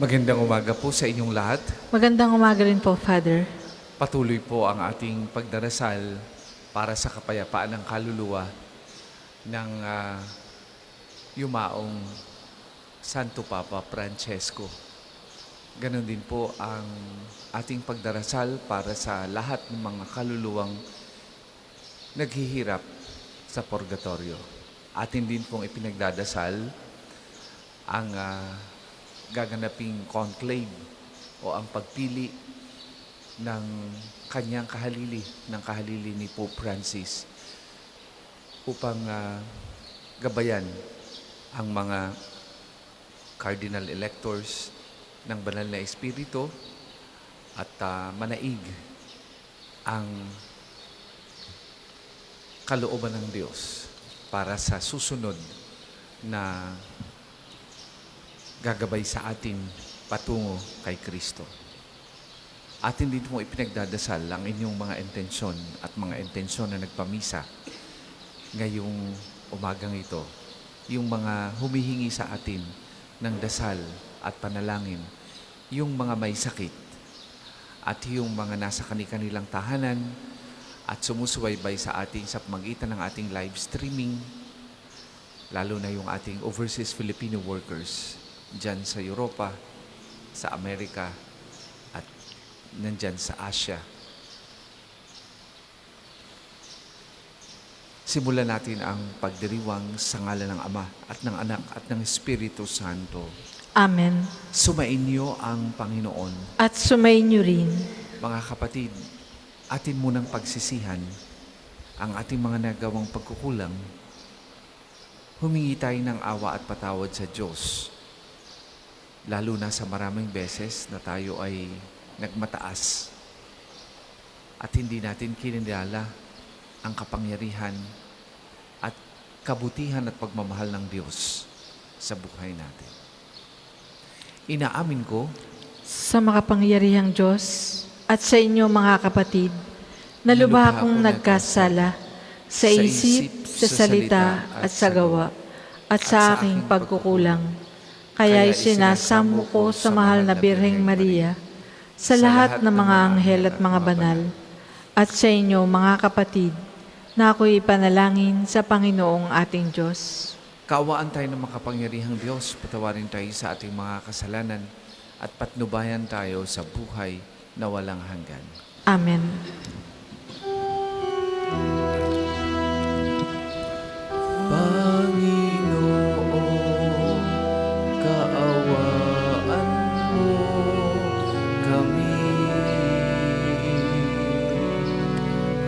Magandang umaga po sa inyong lahat. Magandang umaga rin po, Father. Patuloy po ang ating pagdarasal para sa kapayapaan ng kaluluwa ng yumaong Santo Papa Francesco. Ganon din po ang ating pagdarasal para sa lahat ng mga kaluluwang naghihirap sa purgatorio. Atin din pong ipinagdadasal ang gaganaping conclave o ang pagpili ng kanyang kahalili ni Pope Francis upang gabayan ang mga cardinal electors ng banal na espiritu at manaig ang kalooban ng Diyos para sa susunod na gagabay sa atin patungo kay Kristo. Atin din mo ipinagdadasal ang inyong mga intensyon at mga intensyon na nagpamisa ngayong umagang ito. Yung mga humihingi sa atin ng dasal at panalangin, yung mga may sakit at yung mga nasa kanilang tahanan at sumusubaybay sa ating sa pamagitan ng ating live streaming, lalo na yung ating overseas Filipino workers dyan sa Europa, sa Amerika, at nandyan sa Asia. Simulan natin ang pagdiriwang sa ngalan ng Ama at ng Anak at ng Espiritu Santo. Amen. Sumainyo ang Panginoon. At sumainyo rin. Mga kapatid, atin munang pagsisihan ang ating mga nagawang pagkukulang. Humingi tayo ng awa at patawad sa Diyos. Lalo na sa maraming beses na tayo ay nagmataas at hindi natin kinilala ang kapangyarihan at kabutihan at pagmamahal ng Diyos sa buhay natin. Inaamin ko Sa makapangyarihang Diyos at sa inyo mga kapatid, na lubha akong nagkasala sa isip, sa salita at sa gawa at sa aking pagkukulang. Kaya'y sinasamo ko sa mahal na Birheng Maria, sa lahat ng mga anghel at mga banal, at sa inyo mga kapatid, na ako'y ipanalangin sa Panginoong ating Diyos. kaawaan tayo ng makapangyarihang Diyos, patawarin tayo sa ating mga kasalanan at patnubayan tayo sa buhay na walang hanggan. Amen. Panginoon, kaawaan mo kami.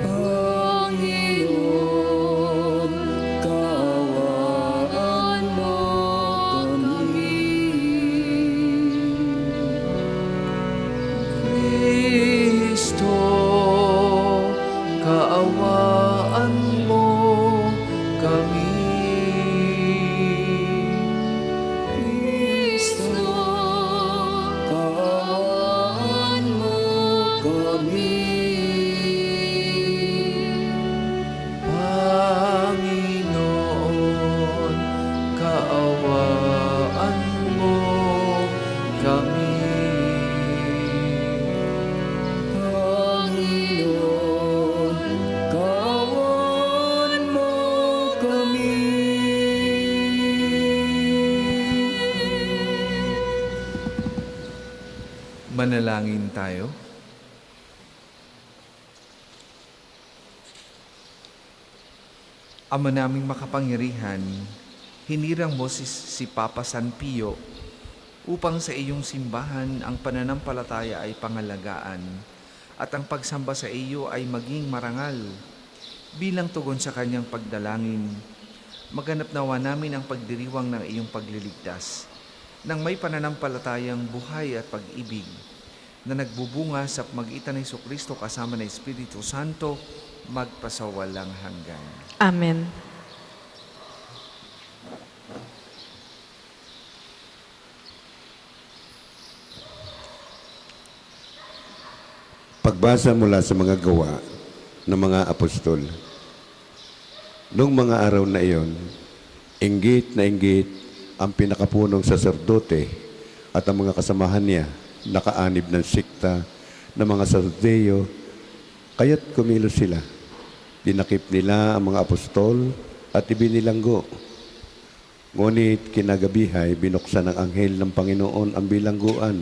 Panginoon, kaawaan mo kami. Kristo, kaawaan mo kami. Kristo, kaawaan mo kami. Panginoon, kaawaan mo kami. Panginoon, kaawaan mo kami. Manalangin tayo. Ama naming makapangyarihan, hinirang mo si Papa San Pio upang sa iyong simbahan ang pananampalataya ay pangalagaan at ang pagsamba sa iyo ay maging marangal. Bilang tugon sa kanyang pagdalangin, maganap nawa namin ang pagdiriwang ng iyong pagliligtas nang may pananampalatayang buhay at pag-ibig na nagbubunga sa pamagitan ng Jesucristo kasama ng Espiritu Santo magpasawalang hanggan. Amen. Pagbasa mula sa mga gawa ng mga apostol. Noong mga araw na iyon, inggit na inggit ang pinakapunong saserdote at ang mga kasamahan niya nakaanib ng sikta ng mga Saduceo, kaya't kumilos sila. Dinakip nila ang mga apostol at ibinilanggo. Ngunit kinagabihay, binuksan ng anghel ng Panginoon ang bilangguan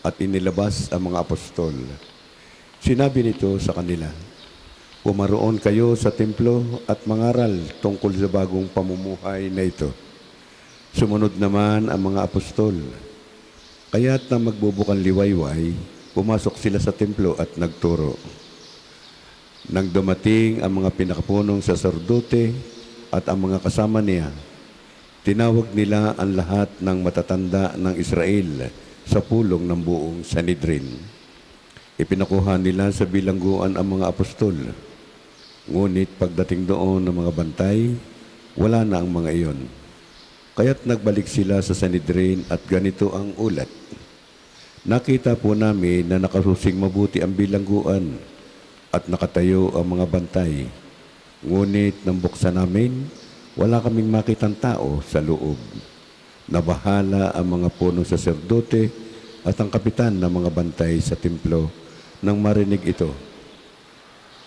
at inilabas ang mga apostol. Sinabi nito sa kanila, "Pumaroon kayo sa templo at mangaral tungkol sa bagong pamumuhay na ito." Sumunod naman ang mga apostol. Kaya't nang magbubukang liwayway, pumasok sila sa templo at nagturo. Nang dumating ang mga pinakapunong saserdote at ang mga kasama niya, tinawag nila ang lahat ng matatanda ng Israel sa pulong ng buong Sanhedrin. Ipinakuha nila sa bilangguan ang mga apostol. Ngunit pagdating doon ng mga bantay, wala na ang mga iyon. Kaya't nagbalik sila sa Sanhedrin at ganito ang ulat. Nakita po namin na nakasusing mabuti ang bilangguan at nakatayo ang mga bantay. Ngunit nang buksan namin, wala kaming makitang tao sa loob. Nabahala ang mga punong saserdote at ang kapitan ng mga bantay sa templo nang marinig ito.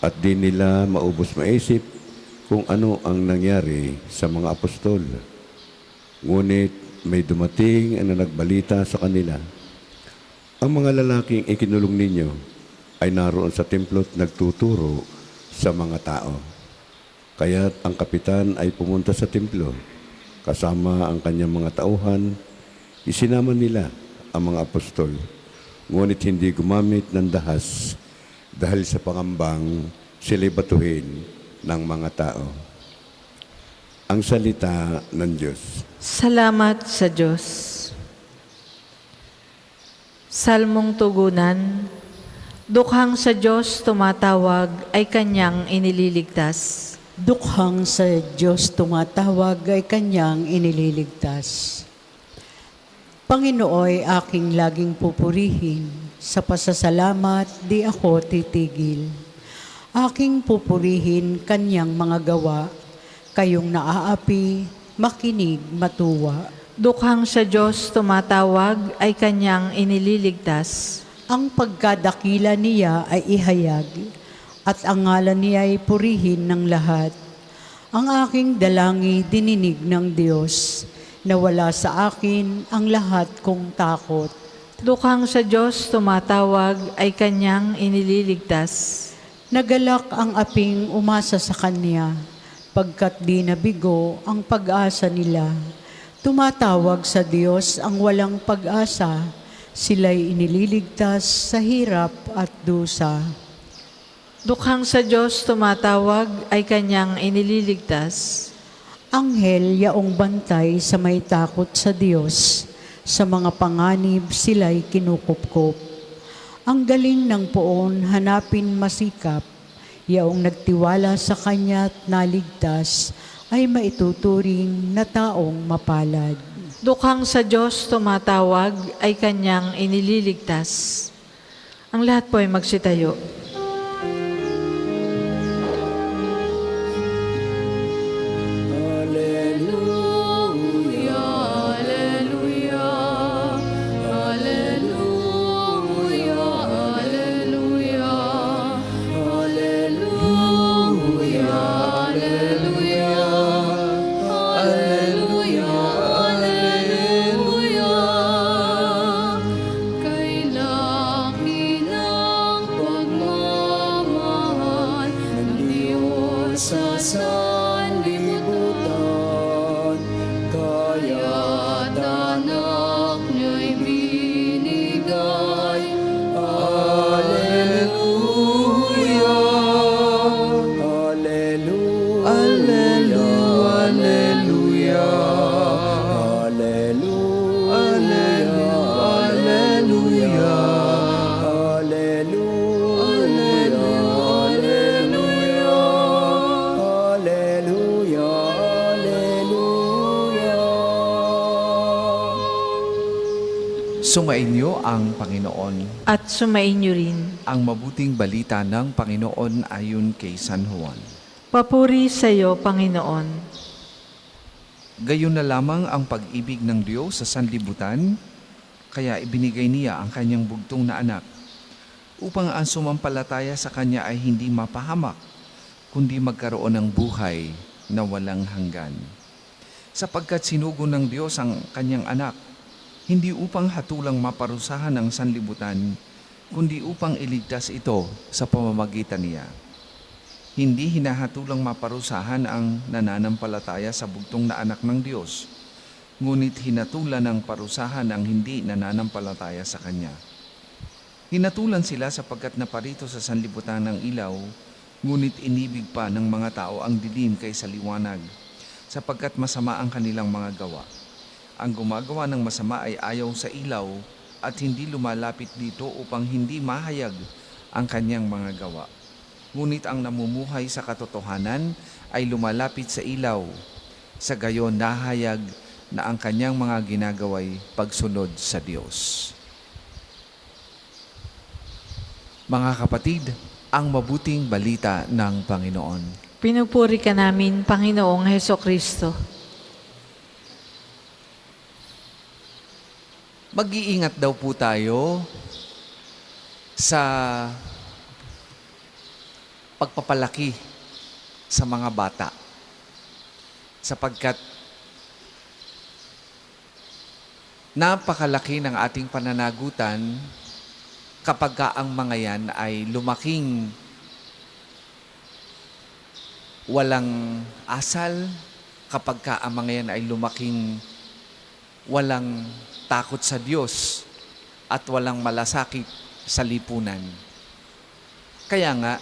At di nila maubos maisip kung ano ang nangyari sa mga apostol. Ngunit may dumating na nagbalita sa kanila, "Ang mga lalaking ikinulong ninyo ay naroon sa templo at nagtuturo sa mga tao." Kaya't ang kapitan ay pumunta sa templo. Kasama ang kanyang mga tauhan, isinama nila ang mga apostol. Ngunit hindi gumamit ng dahas dahil sa pangambang sila'y batuhin ng mga tao. Ang salita ng Diyos. Salamat sa Diyos. Salmong tugunan. Dukhang sa Diyos tumatawag ay kanyang inililigtas. Dukhang sa Diyos tumatawag ay kanyang inililigtas. Panginooy aking laging pupurihin, sa pasasalamat di ako titigil. Aking pupurihin kanyang mga gawa, kayong naaapi, makinig, matuwa. Dukhang sa Diyos tumatawag ay kanyang inililigtas. Ang pagkadakila niya ay ihayag, at ang ngalan niya ay purihin ng lahat. Ang aking dalangi dininig ng Diyos, nawala sa akin ang lahat kong takot. Dukhang sa Diyos tumatawag ay kanyang inililigtas. Nagalak ang aping umasa sa Kanya, pagkat di nabigo ang pag-asa nila. Tumatawag sa Diyos ang walang pag-asa, sila'y inililigtas sa hirap at dusa. Dukhang sa Diyos tumatawag ay kanyang inililigtas. Anghel yaong bantay sa may takot sa Diyos, sa mga panganib sila'y kinukupkop. Ang galing ng poon hanapin masikap, yaong nagtiwala sa Kanya't naligtas, ay maituturing na taong mapalad. Dukhang sa Diyos tumatawag ay kanyang inililigtas. Ang lahat po ay magsitayo. Sa sanlibutan, kaya't anak niya'y binigay. Alleluia, Alleluia, Alleluia, Alleluia, Alleluia, Sumainyo ang Panginoon. At sumainyo rin. Ang mabuting balita ng Panginoon ayon kay San Juan. Papuri sa iyo, Panginoon. Gayon na lamang ang pag-ibig ng Diyos sa sanlibutan Kaya ibinigay niya ang kanyang bugtong na anak upang ang sumampalataya sa kanya ay hindi mapahamak, kundi magkaroon ng buhay na walang hanggan. Sapagkat sinugo ng Diyos ang kanyang anak, hindi upang hatulang maparusahan ang sanlibutan, kundi upang iligtas ito sa pamamagitan niya. Hindi hinahatulang maparusahan ang nananampalataya sa bugtong na anak ng Diyos, ngunit hinatulan ng parusahan ang hindi nananampalataya sa Kanya. Hinatulan sila sapagkat naparito sa sanlibutan ng ilaw, ngunit inibig pa ng mga tao ang dilim kaysa liwanag, sapagkat masama ang kanilang mga gawa. Ang gumagawa ng masama ay ayaw sa ilaw at hindi lumalapit dito upang hindi mahayag ang kanyang mga gawa. Ngunit ang namumuhay sa katotohanan ay lumalapit sa ilaw, sa gayon nahayag na ang kanyang mga ginagawa'y pagsunod sa Diyos. Mga kapatid, ang mabuting balita ng Panginoon. Pinupuri ka namin, Panginoong Hesukristo. Mag-iingat daw po tayo sa pagpapalaki sa mga bata, sapagkat napakalaki ng ating pananagutan kapag ka ang mga yan ay lumaking walang asal, kapag ka ang mga yan ay lumaking walang takot sa Diyos at walang malasakit sa lipunan. Kaya nga,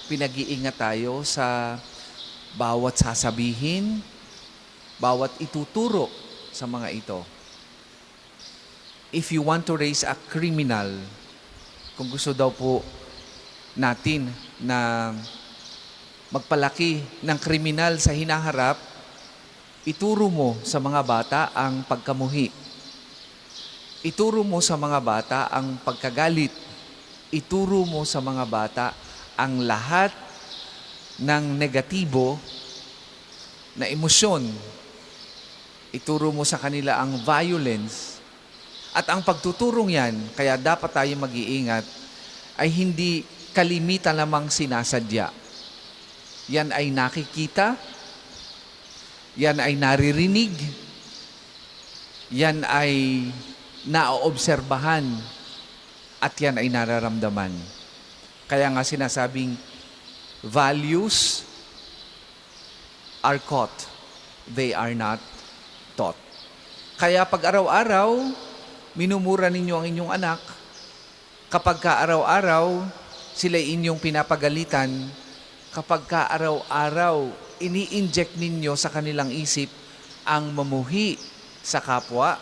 pinag-iingat tayo sa bawat sasabihin, bawat ituturo sa mga ito. If you want to raise a criminal, kung gusto daw po natin na magpalaki ng kriminal sa hinaharap, ituro mo sa mga bata ang pagkamuhi. Ituro mo sa mga bata ang pagkagalit. Ituro mo sa mga bata ang lahat ng negatibo na emosyon. Ituro mo sa kanila ang violence. At ang pagtuturong yan, kaya dapat tayo mag-iingat, ay hindi kalimitan lamang sinasadya. Yan ay nakikita, yan ay naririnig, yan ay naoobserbahan, at yan ay nararamdaman. Kaya nga sinasabing, values are caught, they are not taught. Kaya pag araw-araw, minumura ninyo ang inyong anak, kapag ka araw-araw, sila inyong pinapagalitan, kapag ka araw-araw, ini-inject ninyo sa kanilang isip ang mamuhi sa kapwa,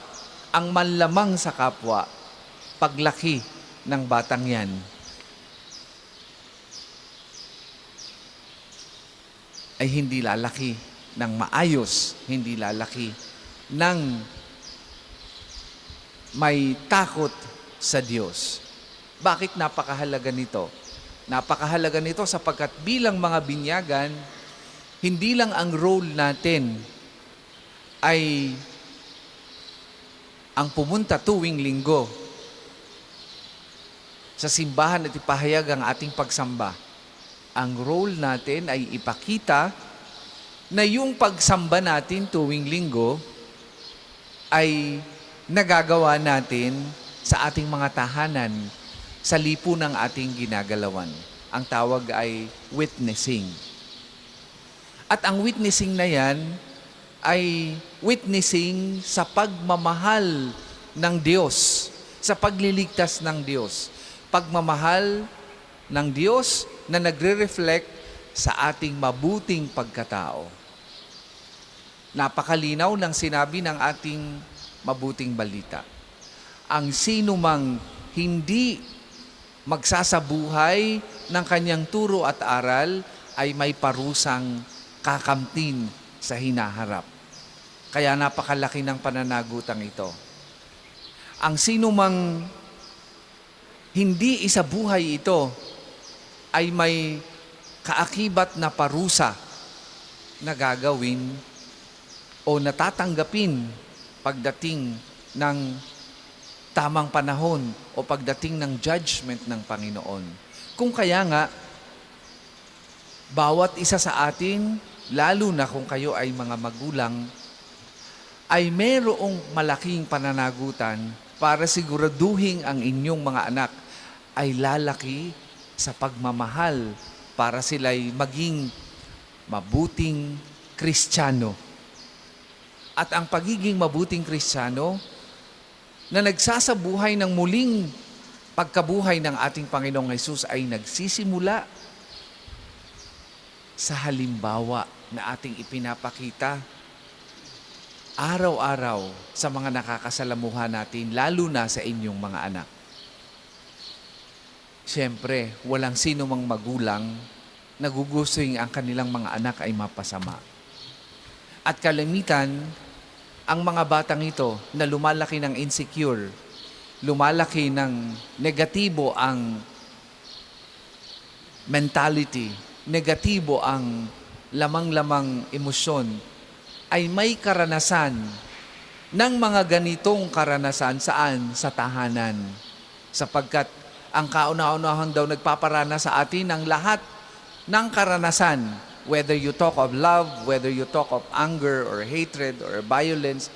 ang manlamang sa kapwa, paglaki ng batang yan. Ay hindi lalaki ng maayos, hindi lalaki ng may takot sa Diyos. Bakit napakahalaga nito? Napakahalaga nito sapagkat bilang mga binyagan, hindi lang ang role natin ay ang pumunta tuwing linggo sa simbahan at ipahayag ang ating pagsamba. Ang role natin ay ipakita na yung pagsamba natin tuwing linggo ay nagagawa natin sa ating mga tahanan, sa lipunang ating ginagalawan. Ang tawag ay witnessing. At ang witnessing na yan ay witnessing sa pagmamahal ng Diyos, sa pagliligtas ng Diyos. Pagmamahal ng Diyos na nagre-reflect sa ating mabuting pagkatao. Napakalinaw ng sinabi ng ating mabuting balita. Ang sino mang hindi magsasabuhay ng kanyang turo at aral ay may parusang kakamtin sa hinaharap. Kaya napakalaki ng pananagutang ito. Ang sino mang hindi isabuhay ito ay may kaakibat na parusa na gagawin o natatanggapin pagdating ng tamang panahon o pagdating ng judgment ng Panginoon. Kung kaya nga, bawat isa sa atin, lalo na kung kayo ay mga magulang, ay merong malaking pananagutan para siguraduhin ang inyong mga anak ay lalaki sa pagmamahal para sila'y maging mabuting Kristiyano. At ang pagiging mabuting Kristiyano na nagsasabuhay ng muling pagkabuhay ng ating Panginoong Hesus ay nagsisimula sa halimbawa na ating ipinapakita araw-araw sa mga nakakasalamuha natin, lalo na sa inyong mga anak. Siyempre, walang sino mang magulang na gugustuhin ang kanilang mga anak ay mapasama. At kalimitan, ang mga batang ito na lumalaki ng insecure, lumalaki ng negatibo ang mentality, negatibo ang lamang-lamang emosyon, ay may karanasan ng mga ganitong karanasan saan? Sa tahanan. Sapagkat ang kauna-unahan daw nagpaparana sa atin ng lahat ng karanasan, whether you talk of love, whether you talk of anger or hatred or violence,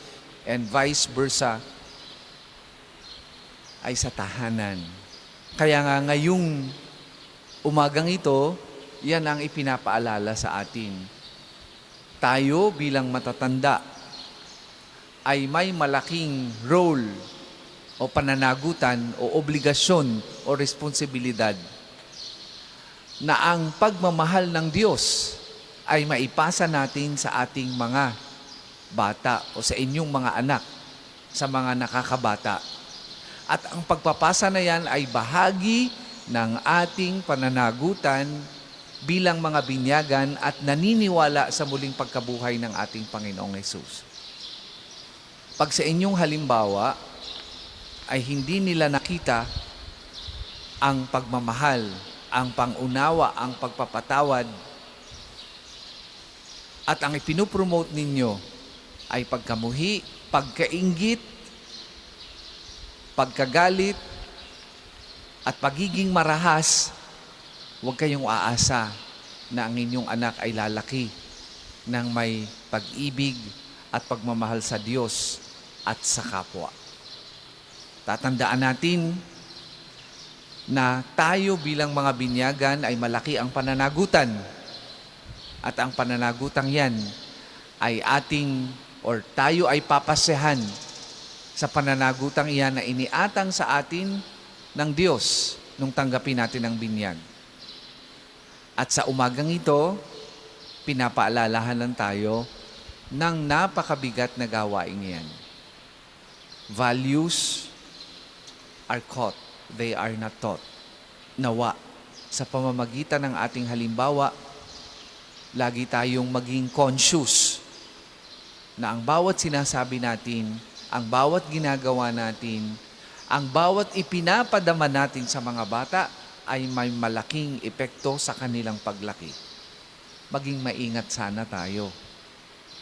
and vice versa, ay sa tahanan. Kaya nga ngayong umagang ito, yan ang ipinapaalala sa atin. Tayo bilang matatanda ay may malaking role o pananagutan o obligasyon o responsibilidad na ang pagmamahal ng Diyos ay maipasa natin sa ating mga bata o sa inyong mga anak, sa mga nakakabata. At ang pagpapasa na yan ay bahagi ng ating pananagutan bilang mga binyagan at naniniwala sa muling pagkabuhay ng ating Panginoong Hesus. Pag sa inyong halimbawa ay hindi nila nakita ang pagmamahal, ang pangunawa, ang pagpapatawad, at ang ipinupromote ninyo ay pagkamuhi, pagkainggit, pagkagalit, at pagiging marahas, huwag kayong aasa na ang inyong anak ay lalaki ng may pag-ibig at pagmamahal sa Diyos at sa kapwa. Tatandaan natin na tayo bilang mga binyagan ay malaki ang pananagutan. At ang pananagutang yan ay tayo ay papasehan sa pananagutang iyan na iniatang sa atin ng Diyos nung tanggapin natin ang binyag. At sa umagang ito, pinapaalalahan lang tayo ng napakabigat na gawain yan. Values are caught, they are not taught. Nawa, sa pamamagitan ng ating halimbawa, lagi tayong maging conscious na ang bawat sinasabi natin, ang bawat ginagawa natin, ang bawat ipinapadama natin sa mga bata ay may malaking epekto sa kanilang paglaki. Maging maingat sana tayo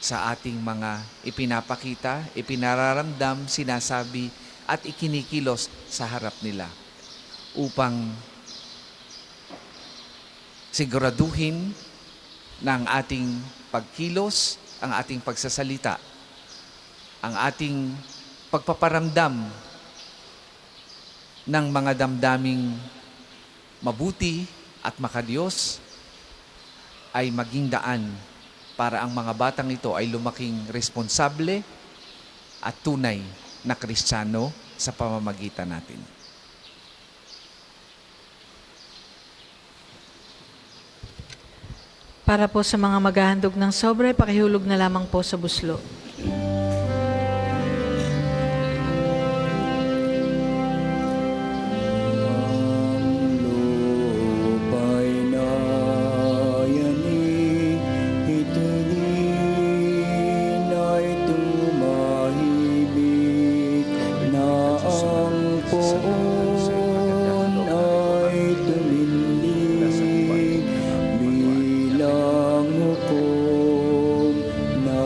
sa ating mga ipinapakita, ipinararamdam, sinasabi at ikinikilos sa harap nila upang siguraduhin na ang ating pagkilos, ang ating pagsasalita, ang ating pagpaparamdam ng mga damdaming mabuti at makadiyos ay maging daan para ang mga batang ito ay lumaking responsable at tunay na Kristiyano sa pamamagitan natin. Para po sa mga maghahandog ng sobre, pakihulog na lamang po sa buslo. Bilang hukom na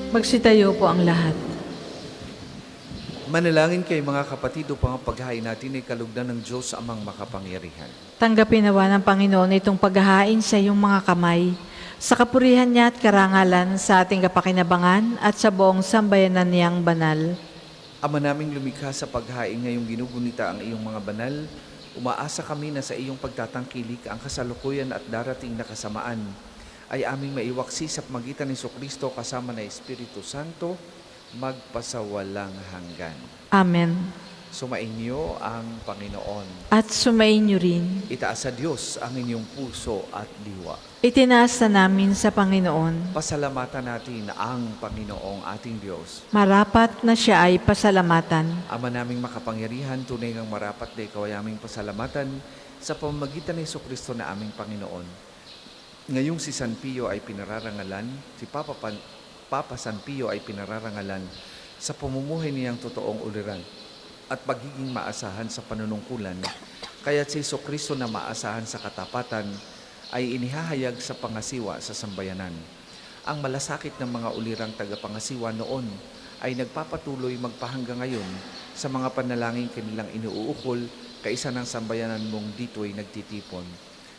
Magsitayo po ang lahat. Manalangin kay mga kapatid upang ang paghahain natin ay kalugdan ng Diyos amang makapangyarihan. Tanggapin nawa ng Panginoon itong paghahain sa iyong mga kamay, sa kapurihan niya at karangalan sa ating kapakinabangan at sa buong sambayanan niyang banal. Ama naming lumikha sa paghahain ngayong ginugunita ang iyong mga banal, umaasa kami na sa iyong pagtatangkilik ang kasalukuyan at darating na kasamaan ay aming maiwaksi sa pagitan ni Jesucristo kasama na Espiritu Santo, magpasawalang hanggan. Amen. Sumainyo ang Panginoon. At sumainyo rin. Itaas sa Diyos ang inyong puso at diwa. Itinaas na namin sa Panginoon. Pasalamatan natin ang Panginoong ating Diyos. Marapat na siya ay pasalamatan. Ama naming makapangyarihan, tunay ngang marapat na ikaw ay aming pasalamatan sa pamamagitan ni Jesucristo na aming Panginoon. Ngayong si San Pio ay pinararangalan, si Papa San Pio ay pinararangalan sa pamumuhay niyang totoong uliran at pagiging maasahan sa panunungkulan, kaya't si Jesucristo na maasahan sa katapatan ay inihahayag sa pangasiwa sa sambayanan. Ang malasakit ng mga ulirang tagapangasiwa noon ay nagpapatuloy magpahanggang ngayon sa mga panalangin kanilang inuukol kaisa ng sambayanan mong dito'y nagtitipon.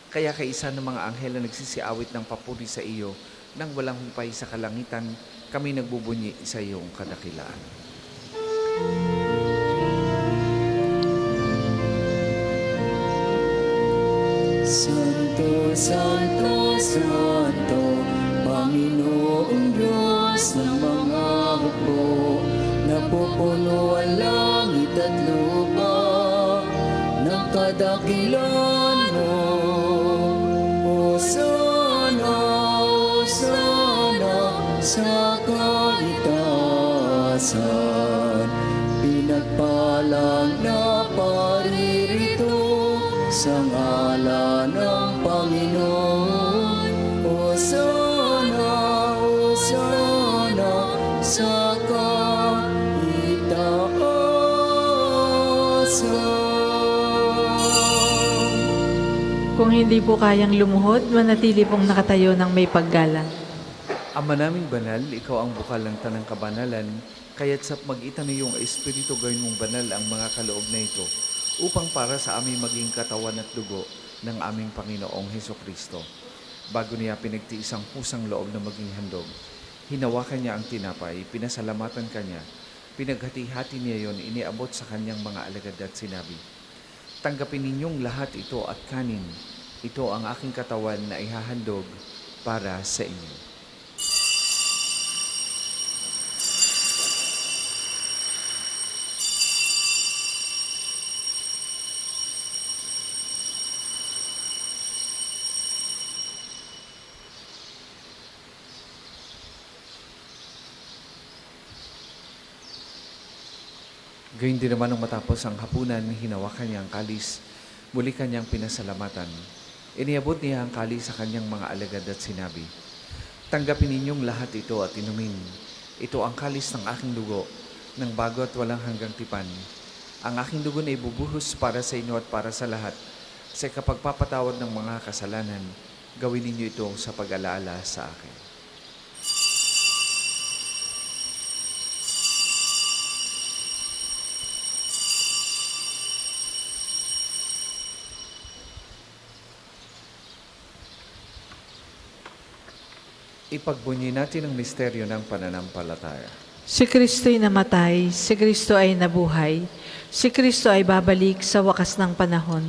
Kaya kaisa ng mga anghel na nagsisiawit ng papuri sa iyo nang walang humpay sa kalangitan, kami nagbubunyi sa iyong kadakilaan. Santo, Santo, Santo, Panginoong Diyos ng mga hukbo, napupuno ang langit at lupa ng kadakilan mo. Hosana, Hosana, sa kaitaasan, pinagpalang na paririto sa ngalan ng Panginoon. Hosana, Hosana, sa kaitaasan. Kung hindi po kayang lumuhod, manatili pong nakatayo ng may paggalang. Ama naming banal, ikaw ang bukal ng tanang kabanalan, kaya't sa magitan ng iyong Espiritu gawin mong banal ang mga kaloob na ito, upang para sa aming maging katawan at dugo ng aming Panginoong Hesukristo. Bago niya pinagtiis ang pusang loob na maging handog, hinawakan niya ang tinapay, pinasalamatan kanya, pinaghati-hati niya yon, iniabot sa kanyang mga alagad at sinabi, "Tanggapin ninyong lahat ito at kanin. Ito ang aking katawan na ihahandog para sa inyo." Gayun din naman nung matapos ang hapunan, hinawakan niya ang kalis, muli kanyang pinasalamatan. Iniabot niya ang kalis sa kanyang mga alagad at sinabi, "Tanggapin ninyong lahat ito at inumin. Ito ang kalis ng aking dugo, ng bago at walang hanggang tipan. Ang aking dugo na ibubuhos para sa inyo at para sa lahat. Sa kapagpapatawad ng mga kasalanan, gawin ninyo ito sa pag-alaala sa akin." Ipagbunyi natin ang misteryo ng pananampalataya. Si Kristo'y namatay, si Kristo ay nabuhay, si Kristo ay babalik sa wakas ng panahon.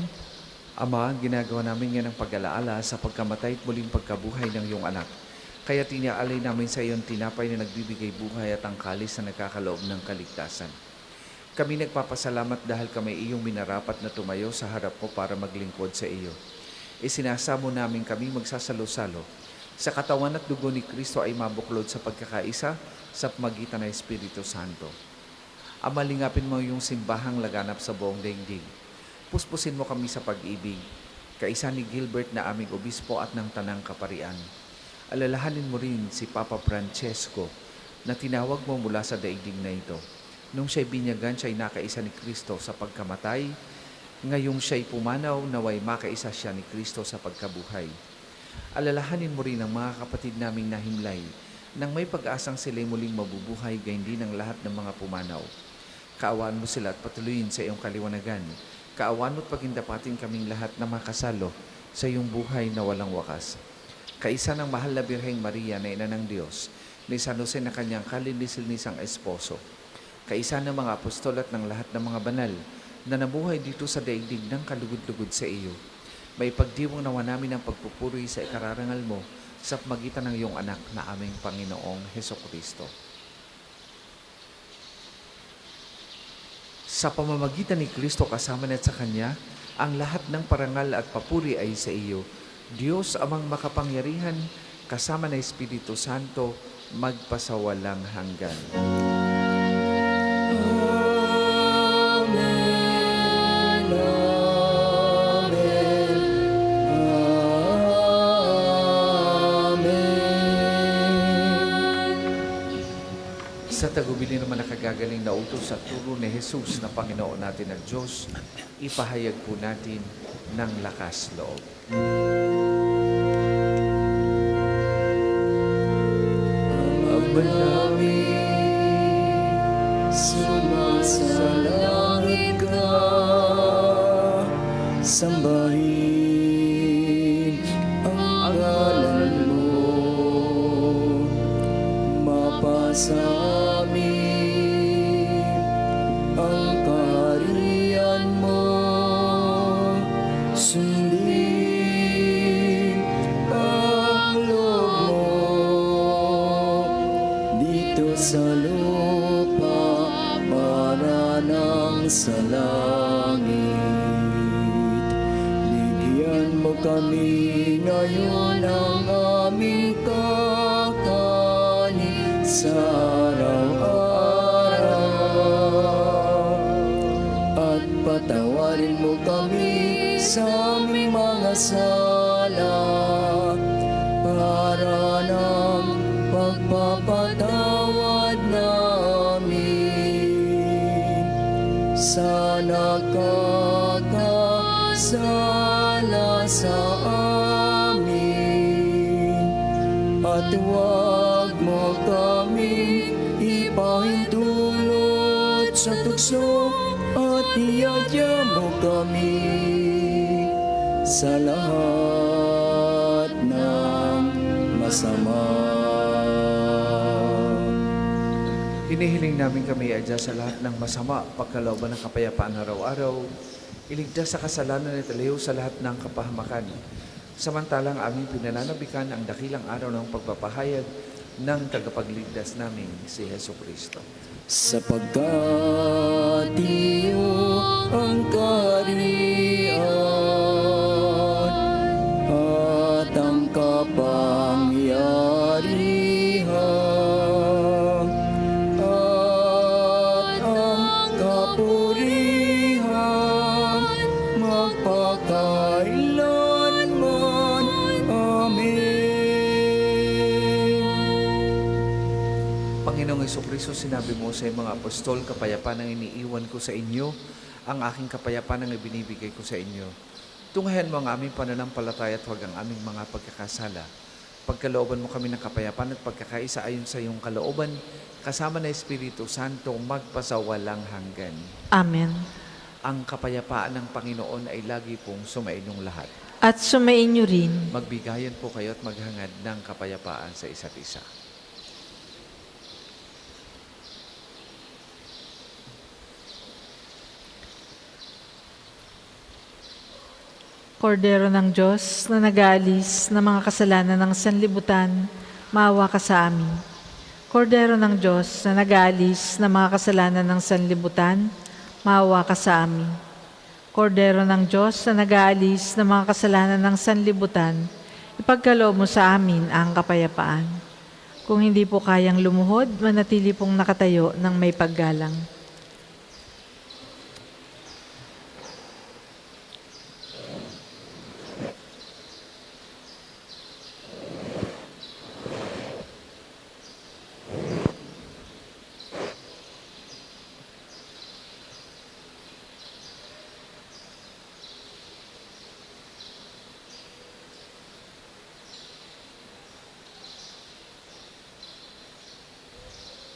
Ama, ginagawa namin yan ang pag-alaala sa pagkamatay at muling pagkabuhay ng iyong anak. Kaya tinaalay namin sa iyon tinapay na nagbibigay buhay at ang kalis na nagkakaloob ng kaligtasan. Kami nagpapasalamat dahil kami iyong minarapat na tumayo sa harap mo para maglingkod sa iyo. Isinasamo namin kami magsasalo-salo sa katawan at dugo ni Kristo ay mabuklod sa pagkakaisa sa pamagitan ng Espiritu Santo. Ama, lingapin mo yung simbahang laganap sa buong daigdig. Puspusin mo kami sa pag-ibig, kaisa ni Gilbert na aming obispo at ng Tanang Kaparian. Alalahanin mo rin si Papa Francesco na tinawag mo mula sa daigdig na ito. Nung siya'y binyagan, siya'y nakaisa ni Kristo sa pagkamatay. Ngayong siya'y pumanaw, naway makaisa siya ni Kristo sa pagkabuhay. Alalahanin mo rin ang mga kapatid naming nahimlay nang may pag-asang sila'y muling mabubuhay, gayon din ang lahat ng mga pumanaw. Kaawaan mo sila at patuloyin sa iyong kaliwanagan. Kaawaan mo at pagindapatin kaming lahat na makasalo sa iyong buhay na walang wakas. Kaisa ng mahal na Birheng Maria na ina ng Diyos, ni San Jose na kanyang kalinisil-nisang esposo, kaisa ng mga apostol at ng lahat ng mga banal na nabuhay dito sa daigdig ng kalugod-lugod sa iyo, may pagdiwang nawa namin ang pagpupuri sa ikararangal mo sa pamagitan ng iyong anak na aming Panginoong Hesukristo. Sa pamamagitan ni Kristo kasama na sa Kanya, ang lahat ng parangal at papuri ay sa iyo, Diyos amang makapangyarihan, kasama na Espiritu Santo, magpasawalang hanggan. Sa tagubili naman nakagagaling na utos at turo ni Jesus na Panginoon natin at Diyos, ipahayag po natin ng lakas loob. Ama namin, sumasalangit ka, sambahin ang ngalan mo, mapasa amin ang kaharian mo, sundin ang loob mo dito sa lupa para nang sa langit. Bigyan mo kami ngayon ng aming kakanin sa araw-araw, at patawarin mo kami sa aming mga sala para ng pagpapatawad namin sa nakakasala sa amin, at huwag mo kami ipahintulot sa tukso, at iadya mo kami sa lahat ng masama. Hinihiling namin kami adya sa lahat ng masama, pagkalooban ng kapayapaan araw-araw, iligtas sa kasalanan at aliw sa lahat ng kapahamakan. Samantalang aming pinananabikan ang dakilang araw ng pagpapahayag ng tagapagligtas namin, si Hesukristo. Sapagkat iyo ang kaharian at ang kapangyarihan at ang kapurihan magpakailanman. Amen. Panginoong Hesukristo, sinabi mo sa mga apostol, kapayapaan ang iniiwan ko sa inyo, ang aking kapayapaan ang ibinibigay ko sa inyo. Tunghayan mo ang aming pananampalataya at huwag ang aming mga pagkakasala. Pagkalooban mo kami ng kapayapaan at pagkakaisa ayon sa iyong kalooban, kasama na Espiritu Santo, magpasawalang hanggan. Amen. Ang kapayapaan ng Panginoon ay lagi pong sumainyong lahat. At sumainyo rin. Magbigayan po kayo at maghangad ng kapayapaan sa isa't isa. Kordero ng Diyos na nag-aalis ng mga kasalanan ng sanlibutan, maawa ka sa amin. Kordero ng Diyos na nag-aalis ng mga kasalanan ng sanlibutan, maawa ka sa amin. Kordero ng Diyos na nag-aalis ng mga kasalanan ng sanlibutan, ipagkaloob mo sa amin ang kapayapaan. Kung hindi po kayang lumuhod, manatili pong nakatayo ng may paggalang.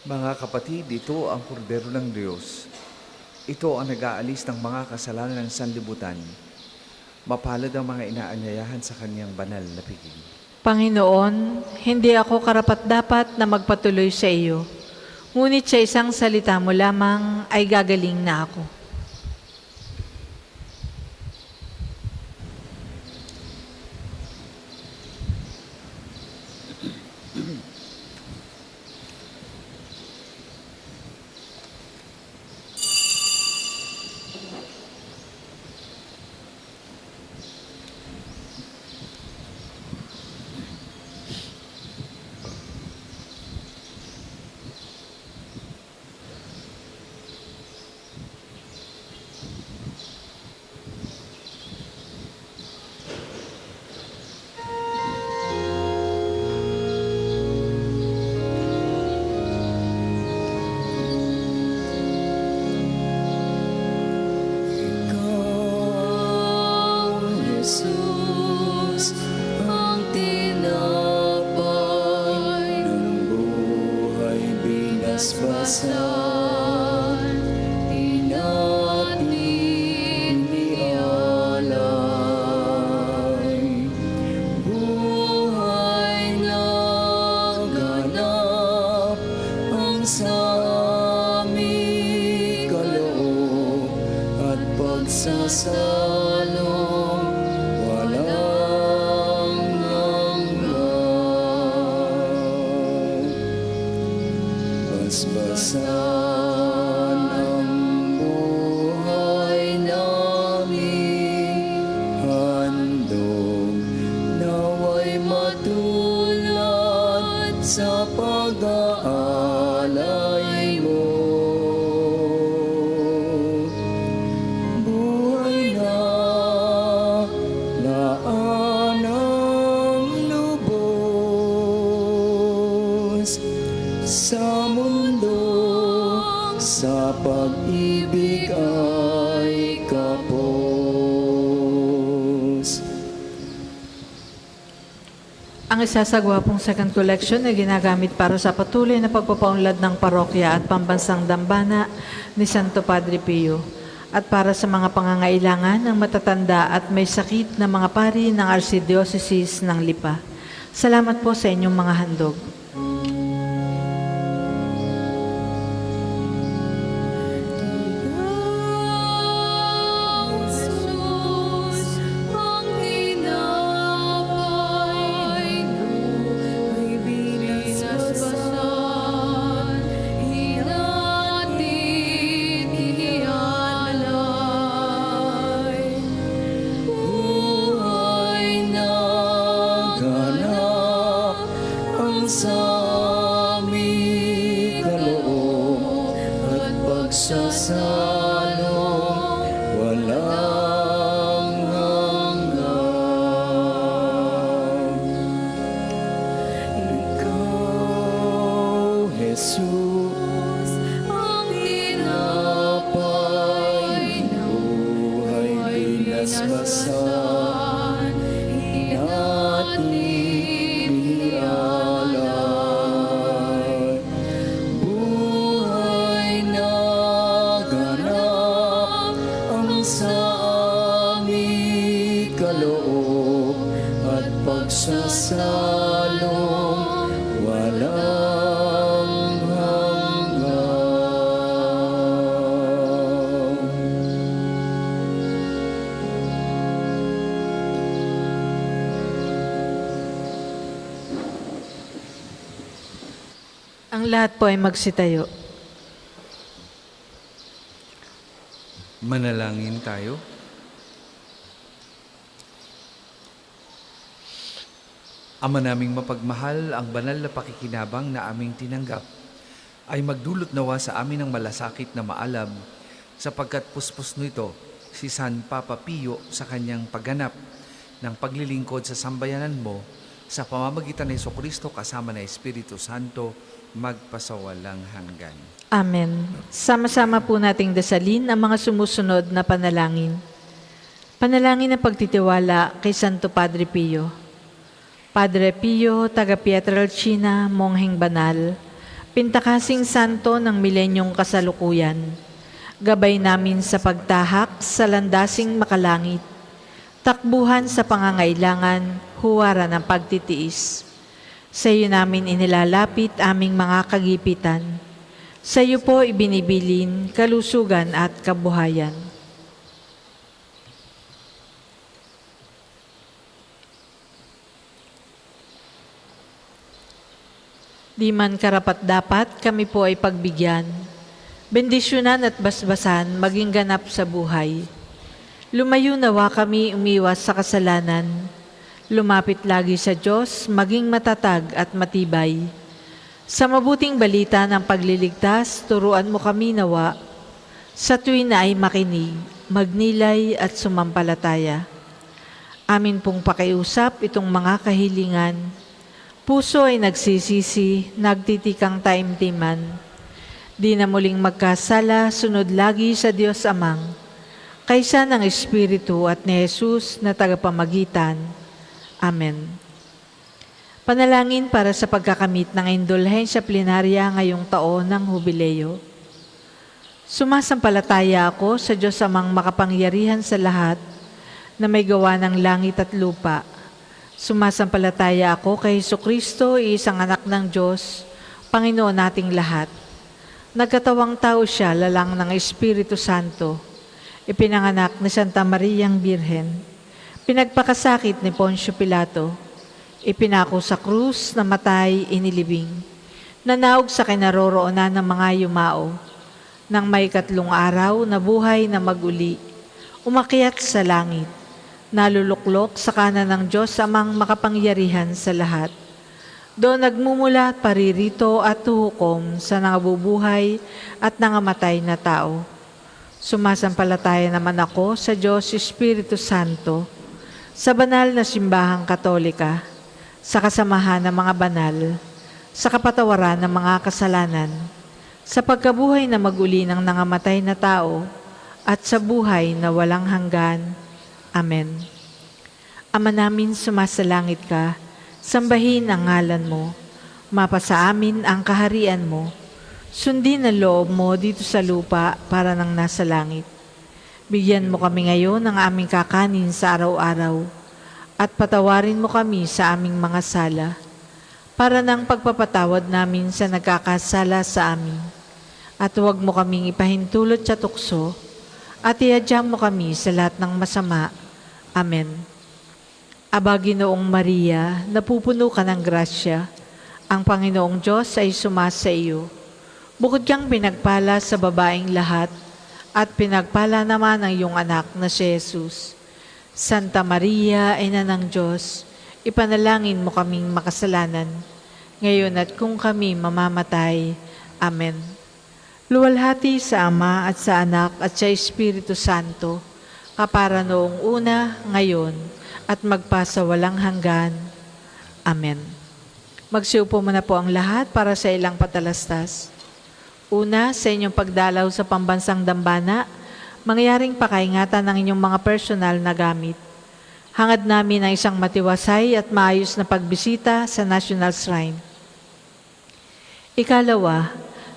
Mga kapatid, ito ang kordero ng Diyos. Ito ang nag-aalis ng mga kasalanan ng sanlibutan. Mapalad ang mga inaanyayahan sa kanyang banal na piging. Panginoon, hindi ako karapat-dapat na magpatuloy sa iyo. Ngunit sa isang salita mo lamang ay gagaling na ako. Ikaw, Jesus, ang tinapay ng buhay binasbasan, di natin ialay. Buhay na ganap ang sa aming kaloob at pagsasalong walang hanggan. Basbasan ang buhay namin, handog naway matulad sa pag-aalay mo. Buhay na laan ang lubos sa mundo, sa pag-ibig ay kapos. Ang isasagwapong second collection na ginagamit para sa patuloy na pagpapaunlad ng parokya at pambansang dambana ni Santo Padre Pio at para sa mga pangangailangan ng matatanda at may sakit na mga pari ng Archdiocese ng Lipa. Salamat po sa inyong mga handog. Jesus, ang tinapay mo ay binasbasan, di natin ialay. Buhay na ganap ang sa aming kaloob at pagsasalong walang hanggan. Ikaw, Jesus, ang tinapay ng buhay binasbasan, di natin ialay. Buhay na ganap ang sa aming kaloob at pagsasalong walang hanggan. Ang lahat po ay magsitayo. Manalangin tayo. Ama naming mapagmahal, ang banal na pakikinabang na aming tinanggap ay magdulot nawa sa amin ng malasakit na maalab sapagkat puspos nito si San Papa Pio sa kanyang pagganap ng paglilingkod sa sambayanan mo sa pamamagitan ng Jesucristo kasama ng Espiritu Santo magpasawalang hanggan. Amen. Sama-sama po nating dasalin ang mga sumusunod na panalangin. Panalangin ng pagtitiwala kay Santo Padre Pio. Padre Pio, taga Pietrelcina, Mongheng Banal, Pintakasing Santo ng Milenyong Kasalukuyan, gabay namin sa pagtahak sa landasing makalangit, takbuhan sa pangangailangan, huwaran ng pagtitiis. Sa iyo namin inilalapit aming mga kagipitan. Sa iyo po ibinibilin kalusugan at kabuhayan. Di man karapat-dapat kami po ay pagbigyan, bendisyonan at basbasan maging ganap sa buhay. Lumayo nawa kami umiwas sa kasalanan, lumapit lagi sa Diyos, maging matatag at matibay. Sa mabuting balita ng pagliligtas, turuan mo kami nawa, sa tuwin na ay makinig, magnilay at sumampalataya. Amin pong pakiusap itong mga kahilingan. Puso ay nagsisisi, nagtitikang taimtiman. Di na muling magkasala, sunod lagi sa Diyos Amang, kaysa ng Espiritu at ni Jesus na tagapamagitan. Amen. Panalangin para sa pagkakamit ng indulhensya plenarya ngayong taon ng Hubileo. Sumasampalataya ako sa Diyos Amang makapangyarihan sa lahat na may gawa ng langit at lupa. Sumasampalataya ako kay Jesucristo, isang anak ng Diyos, Panginoon nating lahat. Nagkatawang tao siya, lalang ng Espiritu Santo, ipinanganak ni Santa Mariang Birhen, pinagpakasakit ni Poncio Pilato, ipinako sa krus, namatay, inilibing, nanaog sa kinaroroonan ng mga yumao, nang may 3 araw na buhay na maguli, umakyat sa langit, naluluklok sa kanan ng Diyos Amang makapangyarihan sa lahat. Doon nagmumula at paririto at tuhukom sa nangabubuhay at nangamatay na tao. Sumasampalataya naman ako sa Diyos Espiritu Santo, sa banal na simbahang katolika, sa kasamahan ng mga banal, sa kapatawaran ng mga kasalanan, sa pagkabuhay na maguli ng nangamatay na tao, at sa buhay na walang hanggan. Amen. Ama namin sumasalangit ka, sambahin ang ngalan mo, mapasa amin ang kaharian mo, sundin ang loob mo dito sa lupa para nang nasa langit. Bigyan mo kami ngayon ng aming kakanin sa araw-araw, at patawarin mo kami sa aming mga sala, para nang pagpapatawad namin sa nagkakasala sa amin. At huwag mo kaming ipahintulot sa tukso, at iadya mo kami sa lahat ng masama. Amen. Aba, Ginoong Maria, napupuno ka ng grasya, ang Panginoong Diyos ay sumasa iyo. Bukod kang pinagpala sa babaeng lahat, at pinagpala naman ang iyong anak na si Jesus. Santa Maria, Ina ng Diyos, ipanalangin mo kaming makasalanan, ngayon at kung kami mamamatay. Amen. Luwalhati sa Ama at sa Anak at sa Espiritu Santo, kapara noong una, ngayon, at magpasawalang hanggan. Amen. Magsiupo muna po ang lahat para sa ilang patalastas. Una, sa inyong pagdalaw sa pambansang dambana, mangyaring pakaingatan ng inyong mga personal na gamit. Hangad namin ang isang matiwasay at maayos na pagbisita sa National Shrine. Ikalawa,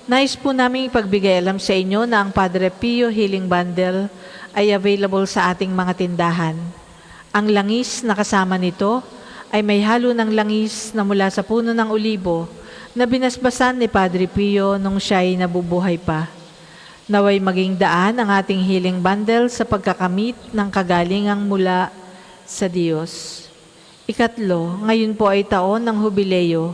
nais po namin ipagbigay alam sa inyo na ang Padre Pio Healing Bundle ay available sa ating mga tindahan. Ang langis na kasama nito ay may halo ng langis na mula sa puno ng olibo na binasbasan ni Padre Pio nung siya ay nabubuhay pa. Naway maging daan ang ating healing bundle sa pagkakamit ng kagalingang mula sa Diyos. Ikatlo, ngayon po ay taon ng Hubileo.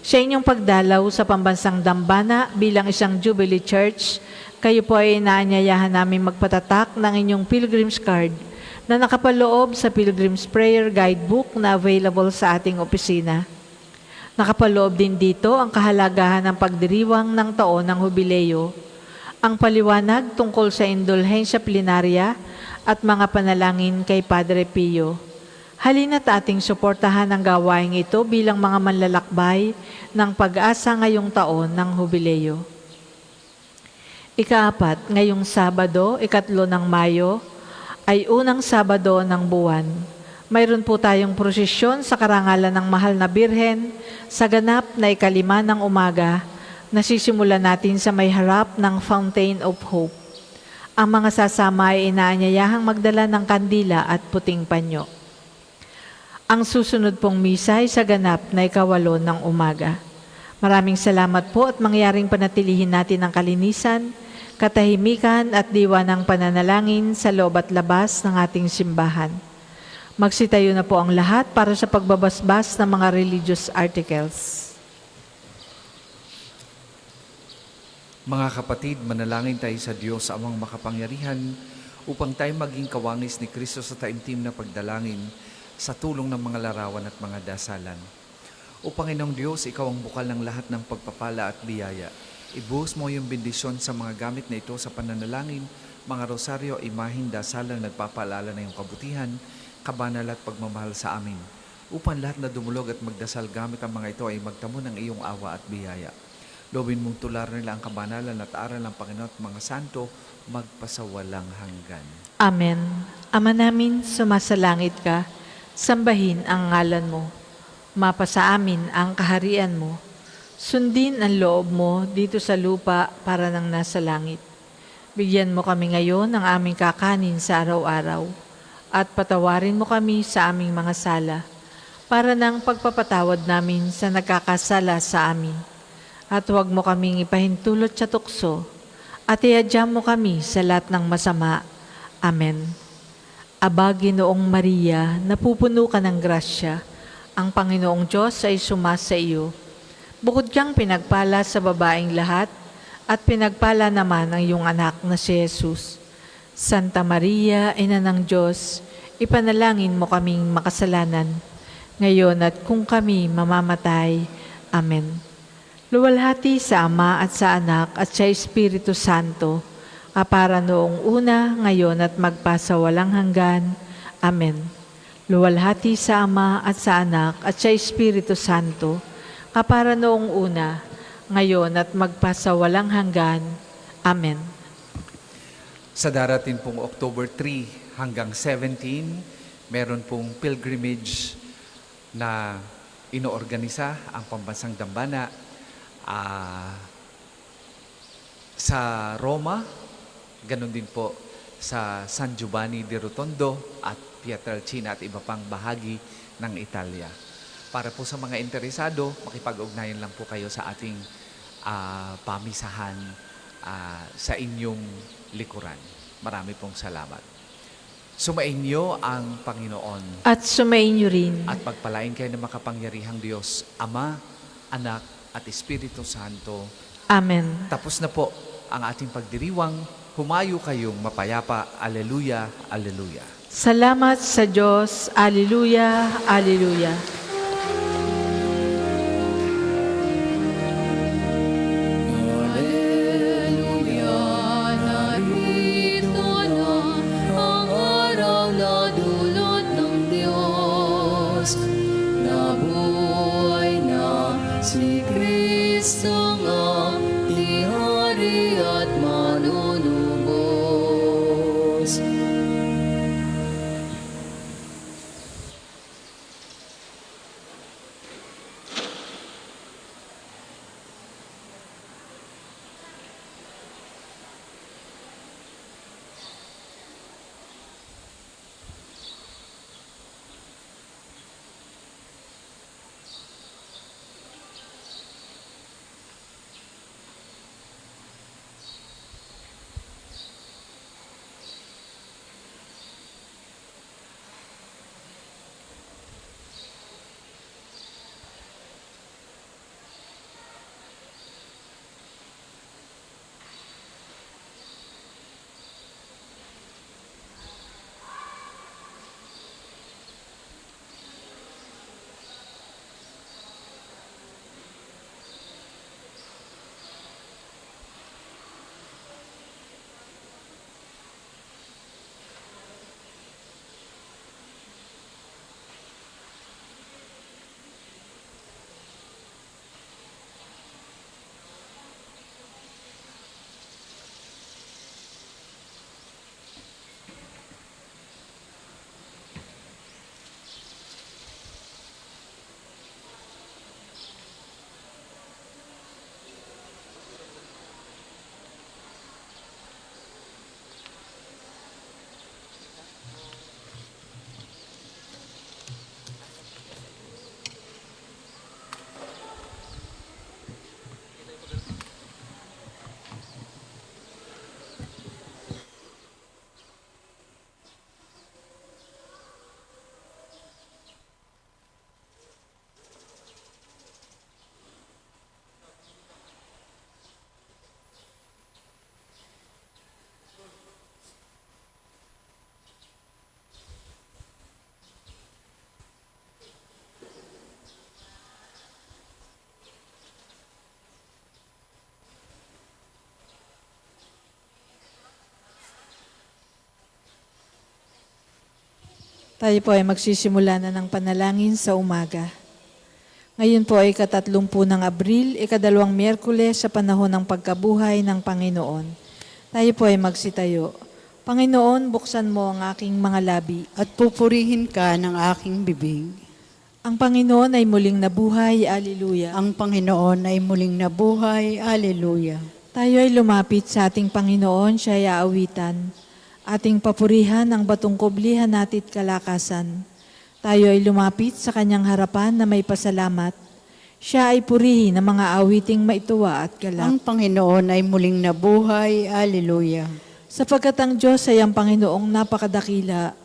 Sa inyong pagdalaw sa pambansang dambana bilang isang Jubilee Church, kayo po ay inaanyayahan namin magpatatak ng inyong Pilgrim's Card na nakapaloob sa Pilgrim's Prayer Guidebook na available sa ating opisina. Nakapaloob din dito ang kahalagahan ng pagdiriwang ng taon ng Hubileo, ang paliwanag tungkol sa indulhensya plenarya at mga panalangin kay Padre Pio. Halina't ating suportahan ang gawaing ito bilang mga manlalakbay ng pag-asa ngayong taon ng Hubileo. Ikaapat, ngayong Sabado, 3 ng Mayo, ay unang Sabado ng buwan. Mayroon po tayong prosesyon sa karangalan ng Mahal na Birhen sa ganap na 5 ng umaga Nasisimula natin sa may harap ng Fountain of Hope. Ang mga sasama ay inaanyayahang magdala ng kandila at puting panyo. Ang susunod pong misa ay sa ganap na 8 ng umaga. Maraming salamat po at mangyaring panatilihin natin ang kalinisan, katahimikan at diwa ng pananalangin sa loob at labas ng ating simbahan. Magsitayo na po ang lahat para sa pagbabasbas ng mga religious articles. Mga kapatid, manalangin tayo sa Diyos amang makapangyarihan upang tayo maging kawangis ni Kristo sa taimtim na pagdalangin sa tulong ng mga larawan at mga dasalan. O Panginoong Diyos, Ikaw ang bukal ng lahat ng pagpapala at biyaya. Ibuhos mo yung bendisyon sa mga gamit na ito sa pananalangin, mga rosaryo, imaheng, dasalang nagpapaalala na iyong kabutihan, kabanal at pagmamahal sa amin. Upang lahat na dumulog at magdasal gamit ang mga ito ay magtamo ng iyong awa at biyaya. Lobin mong tular nila ang kabanalan at aral ng Panginoon at mga santo magpasawalang hanggan. Amen. Ama namin, sumasalangit ka, sambahin ang ngalan mo. Mapasa amin ang kaharian mo. Sundin ang loob mo dito sa lupa para nang nasa langit. Bigyan mo kami ngayon ng aming kakanin sa araw-araw at patawarin mo kami sa aming mga sala para nang pagpapatawad namin sa nagkakasala sa amin. At huwag mo kaming ipahintulot sa tukso at iadya mo kami sa lahat ng masama. Amen. Aba, Ginoong Maria, napupuno ka ng grasya. Ang Panginoong Diyos ay sumasa iyo. Bukod kang pinagpala sa babaeng lahat, at pinagpala naman ang iyong anak na si Jesus. Santa Maria, Ina ng Diyos, ipanalangin mo kaming makasalanan, ngayon at kung kami mamamatay. Amen. Luwalhati sa Ama at sa Anak at sa Espiritu Santo, kapara noong una, ngayon at magpasawalang hanggan. Amen. Luwalhati sa Ama at sa Anak at sa Espiritu Santo, kapara noong una, ngayon at magpasawalang hanggan. Amen. Sa darating pong October 3 hanggang 17, meron pong pilgrimage na inoorganisa ang Pambansang Dambana sa Roma, ganun din po sa San Giovanni di Rotondo at Pietrelcina at iba pang bahagi ng Italia. Para po sa mga interesado, makipag-ugnayan lang po kayo sa ating pamisahan sa inyong likuran. Marami pong salamat. Sumainyo ang Panginoon At sumainyo rin. at pagpalain kayo ng makapangyarihang Diyos, Ama, Anak, at Espiritu Santo. Amen. Tapos na po ang ating pagdiriwang. Humayo kayong mapayapa. Aleluya, aleluya. Salamat sa Diyos. Alleluia, alleluia. Hallelujah, narito na ang araw na dulot ng Diyos. Nabuhay na si Kristo nga, di hari at manunubos. Tayo po ay magsisimula na ng panalangin sa umaga. Ngayon po ay 30 ng Abril, ikadalawang Miyerkules sa panahon ng pagkabuhay ng Panginoon. Tayo po ay magsitayo. Panginoon, buksan mo ang aking mga labi. At pupurihin ka ng aking bibig. Ang Panginoon ay muling nabuhay. Alleluia. Ang Panginoon ay muling nabuhay. Alleluia. Tayo ay lumapit sa ating Panginoon, siya ay aawitan. Ating papurihan ang batong kublihan natit kalakasan. Tayo ay lumapit sa kanyang harapan na may pasalamat. Siya ay purihin ng mga awiting maituwa at galak. Ang Panginoon ay muling nabuhay. Alleluia. Sapagkat ang Diyos ay ang Panginoong napakadakila,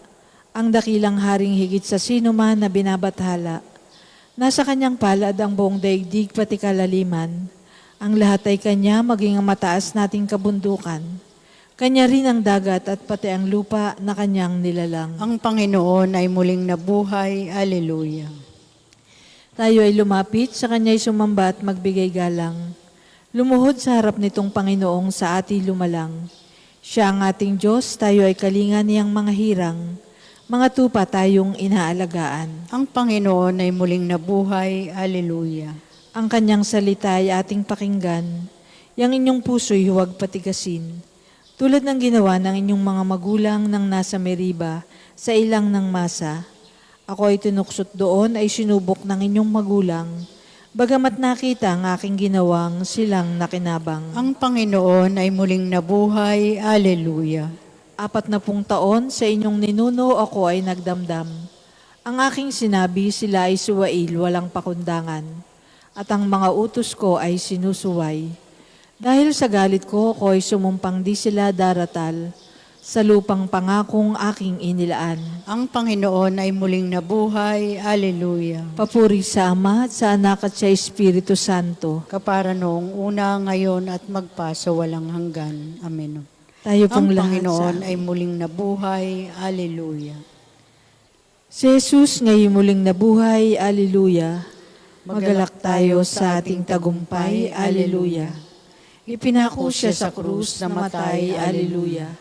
ang dakilang haring higit sa sino man na binabathala. Nasa kanyang palad ang buong daigdig pati kalaliman. Ang lahat ay kanya, maging ang mataas nating kabundukan. Kanya rin ang dagat at pati ang lupa na kanyang nilalang. Ang Panginoon ay muling nabuhay. Alleluia. Tayo ay lumapit, sa kanya'y sumamba at magbigay galang. Lumuhod sa harap nitong Panginoong sa ati lumalang. Siya ang ating Diyos, tayo ay kalinga niyang mga hirang. Mga tupa tayong inaalagaan. Ang Panginoon ay muling nabuhay. Alleluia. Ang kanyang salita ay ating pakinggan. Yang inyong puso'y huwag patigasin. Tulad ng ginawa ng inyong mga magulang nang nasa Meriba, sa ilang ng masa. Ako ay tinuksot doon ay sinubok ng inyong magulang, bagamat nakita ang aking ginawang silang nakinabang. Ang Panginoon ay muling nabuhay. Alleluia. 40 taon sa inyong ninuno ako ay nagdamdam. Ang aking sinabi sila ay suwail, walang pakundangan. At ang mga utos ko ay sinusuway. Dahil sa galit ko, ako'y sumumpang di sila daratal sa lupang pangakong aking inilaan. Ang Panginoon ay muling nabuhay. Alleluia. Papuri sa Ama at sa Anak at sa Espiritu Santo. Kapara noong una, ngayon at magpa sa walang hanggan. Amen. Tayo Ang pong lahat Panginoon sa... ay muling nabuhay. Alleluia. Si Jesus ngayon muling nabuhay. Alleluia. Magalak tayo sa ating tagumpay. Alleluia. Ipinako siya sa krus, namatay. Alleluia.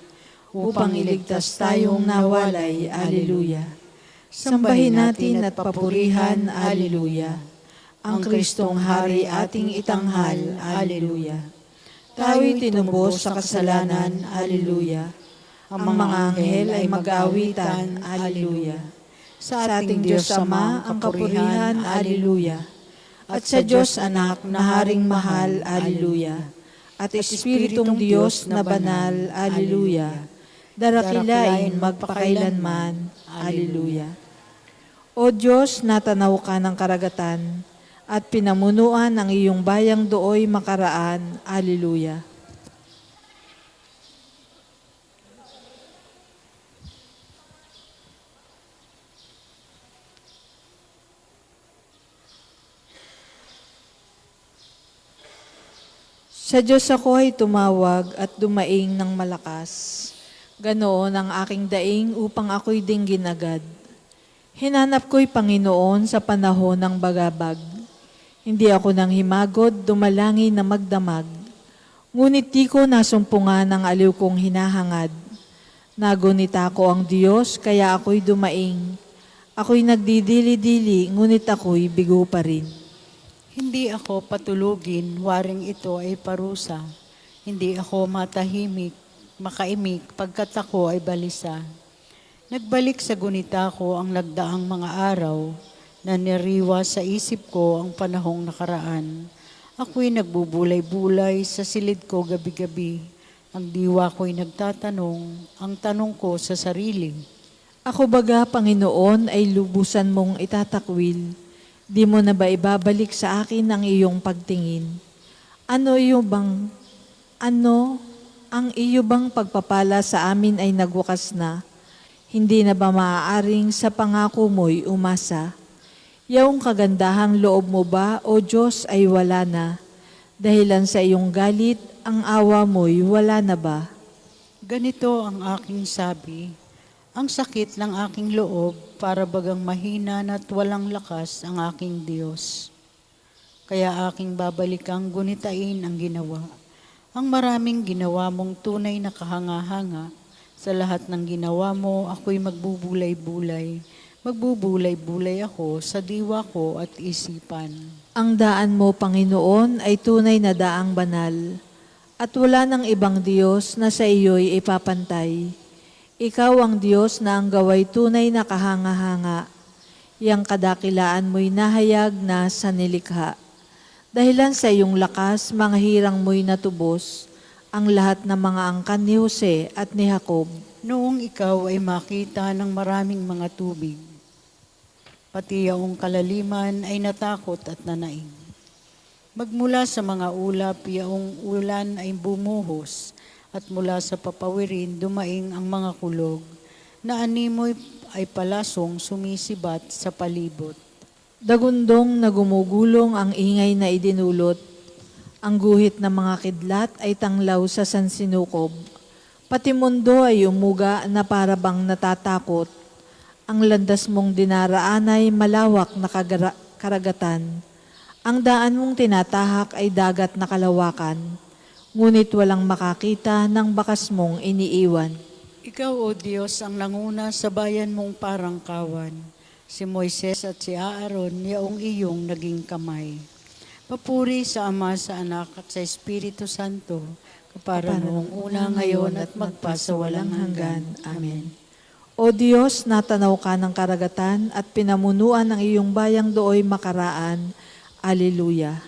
Upang iligtas tayong nawalay. Alleluia. Sambahin natin at papurihan. Alleluia. Ang Kristong Hari ating itanghal. Alleluia. Tayo'y tinubos sa kasalanan. Alleluia. Ang mga anghel ay mag-aawitan. Alleluia. Sa ating Diyos Ama ang kapurihan. Alleluia. At sa Diyos Anak na Haring mahal. Alleluia. At Espiritong Diyos na banal. Alleluia. Darakilain magpakailanman. Alleluia. O Diyos, natanaw ka ng karagatan at pinamunuan ang iyong bayang dooy makaraan. Alleluia. Sa Diyos ako ay tumawag at dumaing ng malakas. Ganoon ang aking daing upang ako'y dinggin agad. Hinanap ko'y Panginoon sa panahon ng bagabag. Hindi ako nang himagod, dumalangin na magdamag. Ngunit di ko nasumpungan ang aliw kong hinahangad. Nagunita ko ang Diyos, kaya ako'y dumaing. Ako'y nagdidili-dili, ngunit ako'y bigo pa rin. Hindi ako patulugin, waring ito ay parusa. Hindi ako matahimik, makaimik, pagkat ako ay balisa. Nagbalik sa gunita ko ang nagdaang mga araw, na niriwa sa isip ko ang panahong nakaraan. Ako'y nagbubulay-bulay sa silid ko gabi-gabi. Ang diwa ko'y nagtatanong, ang tanong ko sa sarili. Ako baga, Panginoon, ay lubusan mong itatakwil. Di mo na ba ibabalik sa akin ang iyong pagtingin? Ano ang iyo bang pagpapala sa amin ay nagwakas na? Hindi na ba maaaring sa pangako mo'y umasa? Yaong kagandahang loob mo ba, O Diyos, ay wala na? Dahilan sa iyong galit, ang awa mo'y wala na ba? Ganito ang aking sabi, ang sakit ng aking loob para bagang mahina at walang lakas ang aking Diyos. Kaya aking babalikang gunitain ang ginawa. Ang maraming ginawa mong tunay na kahanga-hanga, Sa lahat ng ginawa mo, ako'y magbubulay-bulay. Magbubulay-bulay ako sa diwa ko at isipan. Ang daan mo, Panginoon, ay tunay na daang banal, at wala ng ibang Diyos na sa iyo'y ipapantay. Ikaw ang Diyos na ang gaway tunay na kahanga-hanga. Yang kadakilaan mo'y nahayag na sa nilikha. Dahilan sa iyong lakas, mga hirang mo'y natubos, ang lahat ng mga angkan ni Jose at ni Jacob. Noong ikaw ay makita ng maraming mga tubig, pati yaong kalaliman ay natakot at nanaig. Magmula sa mga ulap, yaong ulan ay bumuhos, at mula sa papawirin dumaing ang mga kulog, na animoy ay palasong sumisibat sa palibot. Dagundong na gumugulong ang ingay na idinulot. Ang guhit ng mga kidlat ay tanglaw sa sansinukob. Pati mundo ay umuga na para bang natatakot. Ang landas mong dinaraan ay malawak na karagatan. Ang daan mong tinatahak ay dagat na kalawakan. Ngunit walang makakita ng bakas mong iniiwan. Ikaw, O Diyos, ang nanguna sa bayan mong parang kawan. Si Moises at si Aaron, yaong iyong naging kamay. Papuri sa Ama, sa Anak, at sa Espiritu Santo, kapara noong una, ngayon, at magpasawalang hanggan. Amen. O Diyos, natanaw ka ng karagatan at pinamunuan ng iyong bayang dooy makaraan. Alleluia.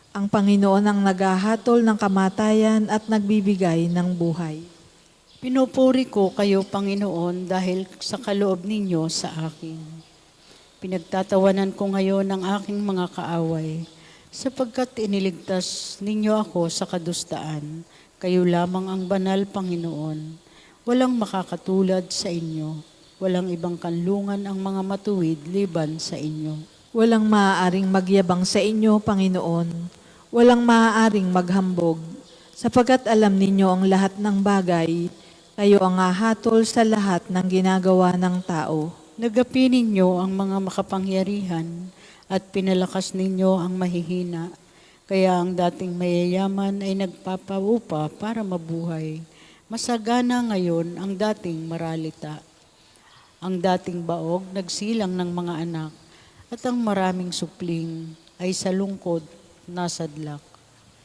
Ang Panginoon ang naghahatol ng kamatayan at nagbibigay ng buhay. Pinupuri ko kayo, Panginoon, dahil sa kaloob ninyo sa akin. Pinagtatawanan ko ngayon ang aking mga kaaway, sapagkat iniligtas ninyo ako sa kadustaan. Kayo lamang ang banal, Panginoon. Walang makakatulad sa inyo. Walang ibang kanlungan ang mga matuwid liban sa inyo. Walang maaaring magyabang sa inyo, Panginoon. Walang maaaring maghambog, sapagkat alam ninyo ang lahat ng bagay. Kayo ang hahatol sa lahat ng ginagawa ng tao. Nagapi ninyo ang mga makapangyarihan at pinalakas ninyo ang mahihina. Kaya ang dating mayayaman ay nagpapaupa para mabuhay. Masagana ngayon ang dating maralita. Ang dating baog nagsilang ng mga anak, at ang maraming supling ay sa lungkod nasadlak.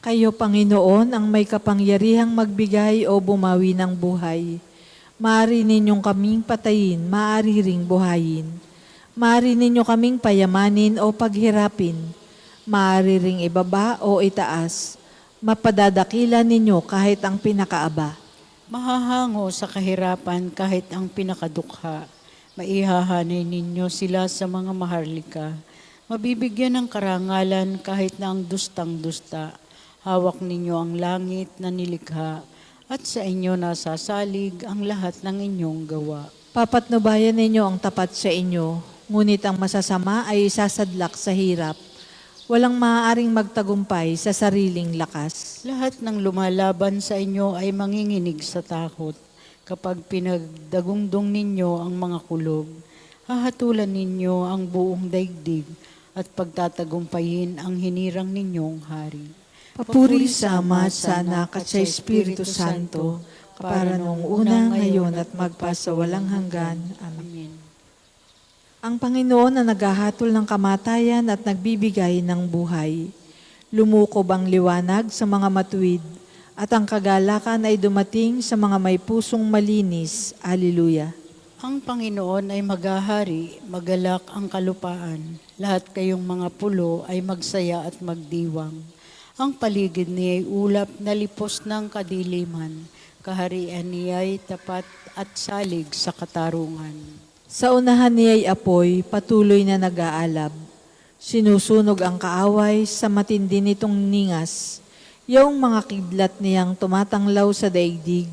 Kayo, Panginoon, ang may kapangyarihang magbigay o bumawi ng buhay. Maaari ninyong kaming patayin, maaari ring buhayin. Maaari ninyo kaming payamanin o paghirapin. Maaari ring ibaba o itaas. Mapadadakila ninyo kahit ang pinakaaba. Mahahango sa kahirapan kahit ang pinakadukha. Maihahanay ninyo sila sa mga maharlika. Mabibigyan ng karangalan kahit na ang dustang-dusta. Hawak ninyo ang langit na nilikha, at sa inyo nasasalig ang lahat ng inyong gawa. Papatnubayan ninyo ang tapat sa inyo, ngunit ang masasama ay isasadlak sa hirap. Walang maaaring magtagumpay sa sariling lakas. Lahat ng lumalaban sa inyo ay manginginig sa takot. Kapag pinagdagungdong ninyo ang mga kulog, hahatulan ninyo ang buong daigdig at pagtatagumpayin ang hinirang ninyong hari. Papuri sa Ama, sa Anak, at sa Espiritu Santo, para noong una, ngayon, at magpasawalang hanggan. Amen. Ang Panginoon na naghahatol ng kamatayan at nagbibigay ng buhay. Lumukob ang liwanag sa mga matuwid, at ang kagalakan ay dumating sa mga may pusong malinis. Alleluia. Ang Panginoon ay maghahari, magalak ang kalupaan. Lahat kayong mga pulo ay magsaya at magdiwang. Ang paligid niya ay ulap na lipos ng kadiliman. Kaharian niya ay tapat at salig sa katarungan. Sa unahan niya'y apoy, patuloy na nag-aalab. Sinusunog ang kaaway sa matindi nitong ningas. Yung mga kidlat niyang tumatanglaw sa daigdig.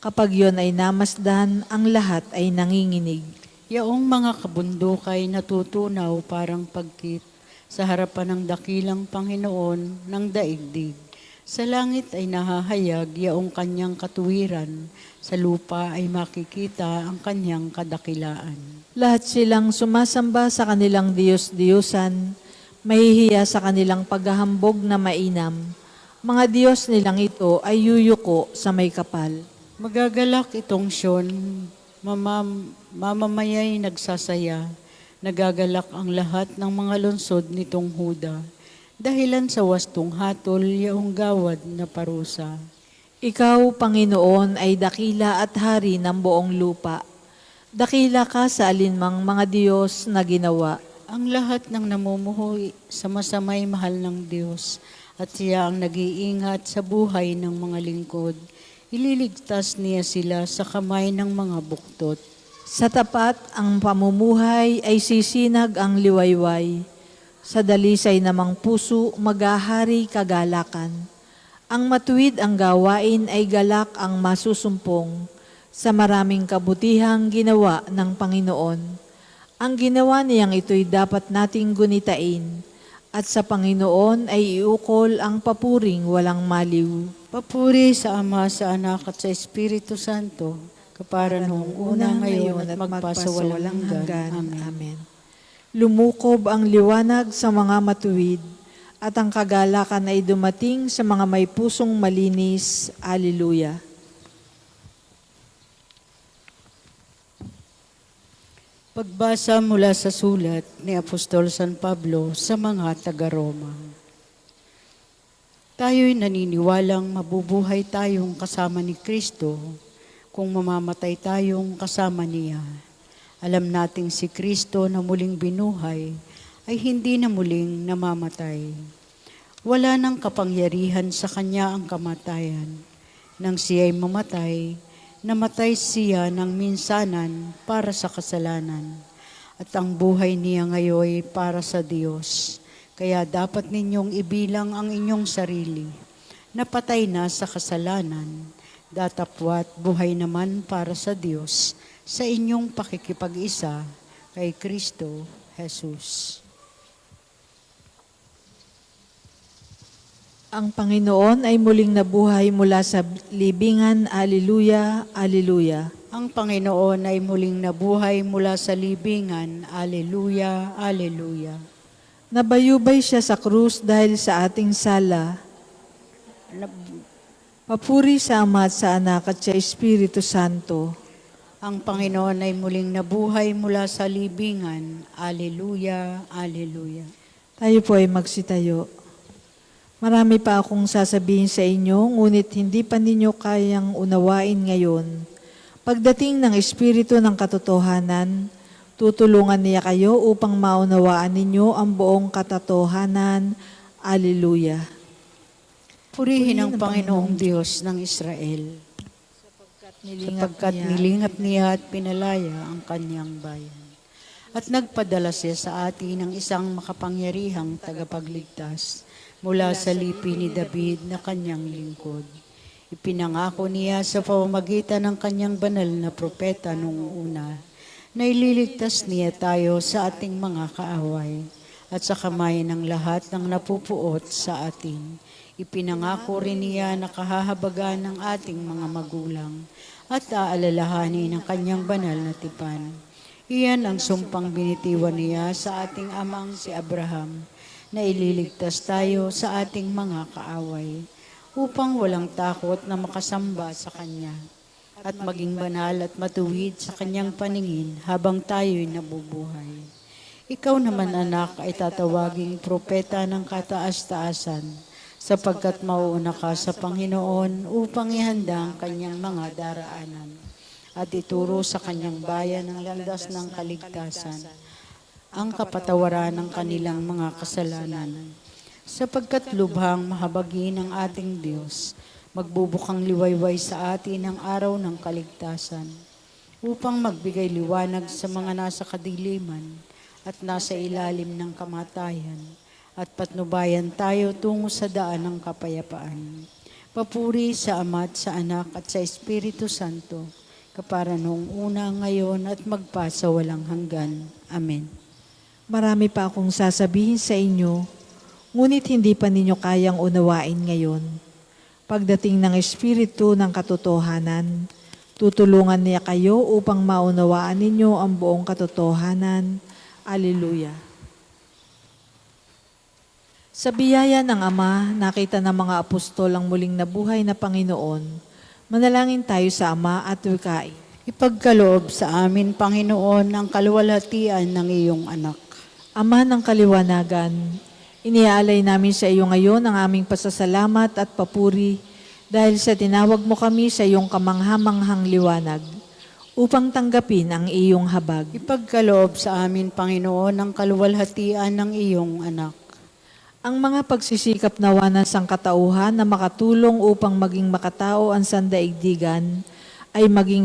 Kapag yon ay namasdan, ang lahat ay nanginginig. Yaong mga kabundukay natutunaw parang pagkit sa harapan ng dakilang Panginoon ng daigdig. Sa langit ay nahahayag yaong kanyang katuwiran, sa lupa ay makikita ang kanyang kadakilaan. Lahat silang sumasamba sa kanilang Diyos-Diyosan, mahihiya sa kanilang paghahambog na mainam. Mga Diyos nilang ito ay yuyuko sa may kapal. Magagalak itong Siyon, mamamayay nagsasaya, nagagalak ang lahat ng mga lungsod nitong Huda, dahilan sa wastong hatol yaong gawad na parusa. Ikaw, Panginoon, ay dakila at hari ng buong lupa. Dakila ka sa alinmang mga Diyos na ginawa. Ang lahat ng namumuhay sa masamay mahal ng Diyos at siya ang nag-iingat sa buhay ng mga lingkod. Ililigtas niya sila sa kamay ng mga buktot. Sa tapat ang pamumuhay ay sisinag ang liwayway. Sa dalisay namang puso maghahari kagalakan. Ang matuwid ang gawain ay galak ang masusumpong. Sa maraming kabutihang ginawa ng Panginoon. Ang ginawa niyang ito'y dapat nating gunitain. At sa Panginoon ay iukol ang papuring walang maliw. Papuri sa Ama, sa Anak at sa Espiritu Santo, kapara noong una, ngayon at magpasawalang hanggan. Amen. Amen. Lumukob ang liwanag sa mga matuwid, at ang kagalakan ay dumating sa mga may pusong malinis. Alleluia. Pagbasa mula sa sulat ni Apostol San Pablo sa mga taga-Roma. Tayo'y naniniwalang mabubuhay tayong kasama ni Kristo kung mamamatay tayong kasama niya. Alam nating si Kristo na muling binuhay ay hindi na muling namamatay. Wala nang kapangyarihan sa kanya ang kamatayan. Nang siya'y mamatay, namatay siya ng minsanan para sa kasalanan, at ang buhay niya ngayon para sa Diyos. Kaya dapat ninyong ibilang ang inyong sarili, napatay na sa kasalanan, datapwat buhay naman para sa Diyos sa inyong pakikipag-isa kay Kristo Jesus. Ang Panginoon ay muling nabuhay mula sa libingan. Alleluia, alleluia. Ang Panginoon ay muling nabuhay mula sa libingan. Alleluia, alleluia. Nabayubay siya sa krus dahil sa ating sala. Papuri sa Ama at sa Anak at sa Espiritu Santo. Ang Panginoon ay muling nabuhay mula sa libingan. Alleluia, alleluia. Tayo po ay magsitayo. Marami pa akong sasabihin sa inyo, ngunit hindi pa ninyo kayang unawain ngayon. Pagdating ng Espiritu ng katotohanan, tutulungan niya kayo upang maunawaan ninyo ang buong katotohanan. Alleluia. Purihin ang Panginoong Diyos ng Israel, sapagkat nilingap niya at pinalaya ang kanyang bayan. At nagpadala siya sa atin ng isang makapangyarihang tagapagligtas mula sa lipi ni David na kanyang lingkod. Ipinangako niya sa pamamagitan ng kanyang banal na propeta noong una na ililigtas niya tayo sa ating mga kaaway at sa kamay ng lahat ng napupuot sa atin. Ipinangako rin niya na kahahabagan ng ating mga magulang at aalalahanin ng kanyang banal na tipan. Iyan ang sumpang binitiwan niya sa ating amang si Abraham, na ililigtas tayo sa ating mga kaaway, upang walang takot na makasamba sa Kanya, at maging banal at matuwid sa Kanyang paningin habang tayo'y nabubuhay. Ikaw naman, anak, ay tatawaging propeta ng kataas-taasan, sapagkat mauuna ka sa Panginoon upang ihanda ang Kanyang mga daraanan, at ituro sa Kanyang bayan ang landas ng kaligtasan, ang kapatawaran ng kanilang mga kasalanan. Sapagkat lubhang mahabagin ng ating Diyos, magbubukang liwayway sa atin ang araw ng kaligtasan, upang magbigay liwanag sa mga nasa kadiliman at nasa ilalim ng kamatayan, at patnubayan tayo tungo sa daan ng kapayapaan. Papuri sa Ama at sa Anak at sa Espiritu Santo, kapara noong una, ngayon at magpasawalang hanggan. Amen. Marami pa akong sasabihin sa inyo, ngunit hindi pa ninyo kayang unawain ngayon. Pagdating ng Espiritu ng katotohanan, tutulungan niya kayo upang maunawaan ninyo ang buong katotohanan. Alleluia. Sa biyaya ng Ama, nakita ng mga apostol ang muling nabuhay na Panginoon. Manalangin tayo sa Ama at Wikain. Ipagkaloob sa amin, Panginoon, ang kaluwalhatian ng iyong anak. Ama ng kaliwanagan, iniaalay namin sa iyo ngayon ang aming pasasalamat at papuri dahil sa tinawag mo kami sa iyong kamanghamanghang liwanag upang tanggapin ang iyong habag. Ipagkaloob sa amin, Panginoon, ang kaluwalhatian ng iyong anak. Ang mga pagsisikap nawa ng sangkatauhan na makatulong upang maging makatao ang sandaigdigan ay maging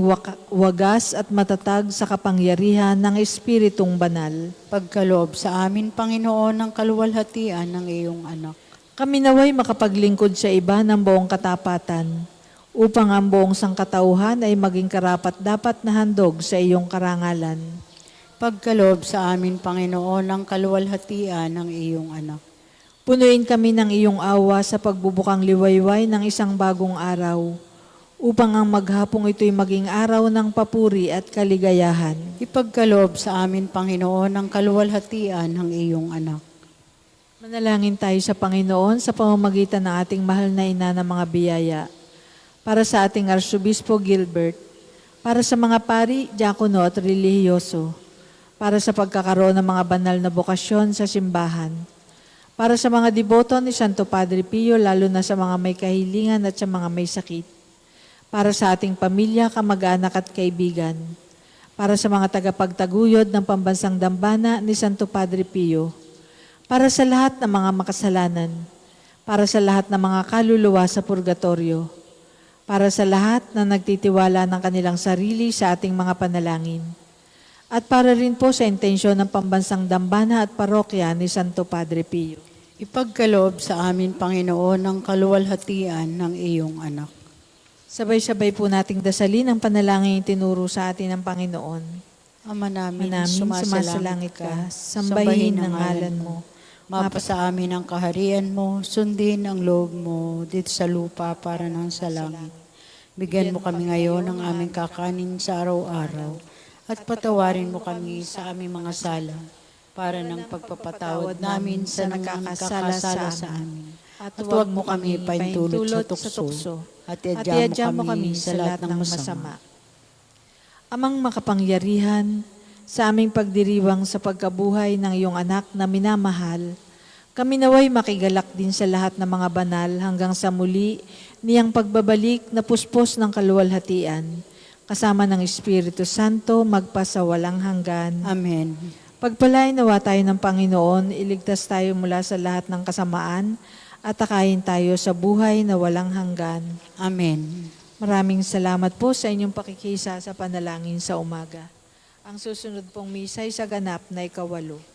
wagas at matatag sa kapangyarihan ng Espiritong Banal. Pagkaloob sa amin, Panginoon, ang kaluwalhatian ng iyong anak. Kami naway makapaglingkod sa iba ng buong katapatan upang ang buong sangkatauhan ay maging karapat-dapat na handog sa iyong karangalan. Pagkaloob sa amin, Panginoon, ang kaluwalhatian ng iyong anak. Punuin kami ng iyong awa sa pagbubukang liwayway ng isang bagong araw, upang ang maghapong ito'y maging araw ng papuri at kaligayahan. Ipagkaloob sa amin, Panginoon, ang kaluwalhatian ng iyong anak. Manalangin tayo sa Panginoon sa pamamagitan ng ating mahal na ina ng mga biyaya, para sa ating Arsobispo Gilbert, para sa mga pari, diakono at relihiyoso, para sa pagkakaroon ng mga banal na bokasyon sa simbahan, para sa mga deboto ni Santo Padre Pio, lalo na sa mga may kahilingan at sa mga may sakit, para sa ating pamilya, kamag-anak at kaibigan, para sa mga tagapagtaguyod ng pambansang dambana ni Santo Padre Pio, para sa lahat ng mga makasalanan, para sa lahat ng mga kaluluwa sa purgatorio, para sa lahat na nagtitiwala ng kanilang sarili sa ating mga panalangin, at para rin po sa intensyon ng pambansang dambana at parokya ni Santo Padre Pio. Ipagkaloob sa amin, Panginoon, ang kaluwalhatian ng iyong anak. Sabay-sabay po nating dasalin ang panalangin tinuro sa atin ng Panginoon. Ama namin, sumasalangit ka, sambahin ang ngalan mo. Mapasa amin ang kaharian mo, sundin ang loob mo dito sa lupa para ng sa langit. Bigyan mo kami ngayon ng aming kakanin sa araw-araw at patawarin mo kami sa aming mga sala para ng pagpapatawad namin sa nagkakasala sa amin. At huwag mo kami paintulot sa tukso at iadya mo kami sa lahat ng masama. Amang makapangyarihan, sa aming pagdiriwang sa pagkabuhay ng iyong anak na minamahal, kami naway makigalak din sa lahat ng mga banal hanggang sa muli niyang pagbabalik na puspos ng kaluwalhatian, kasama ng Espiritu Santo magpasawalang hanggan. Amen. Pagpalain nawa tayo ng Panginoon, iligtas tayo mula sa lahat ng kasamaan at takayin tayo sa buhay na walang hanggan. Amen. Maraming salamat po sa inyong pakikisa sa panalangin sa umaga. Ang susunod pong misa ay sa ganap na 8.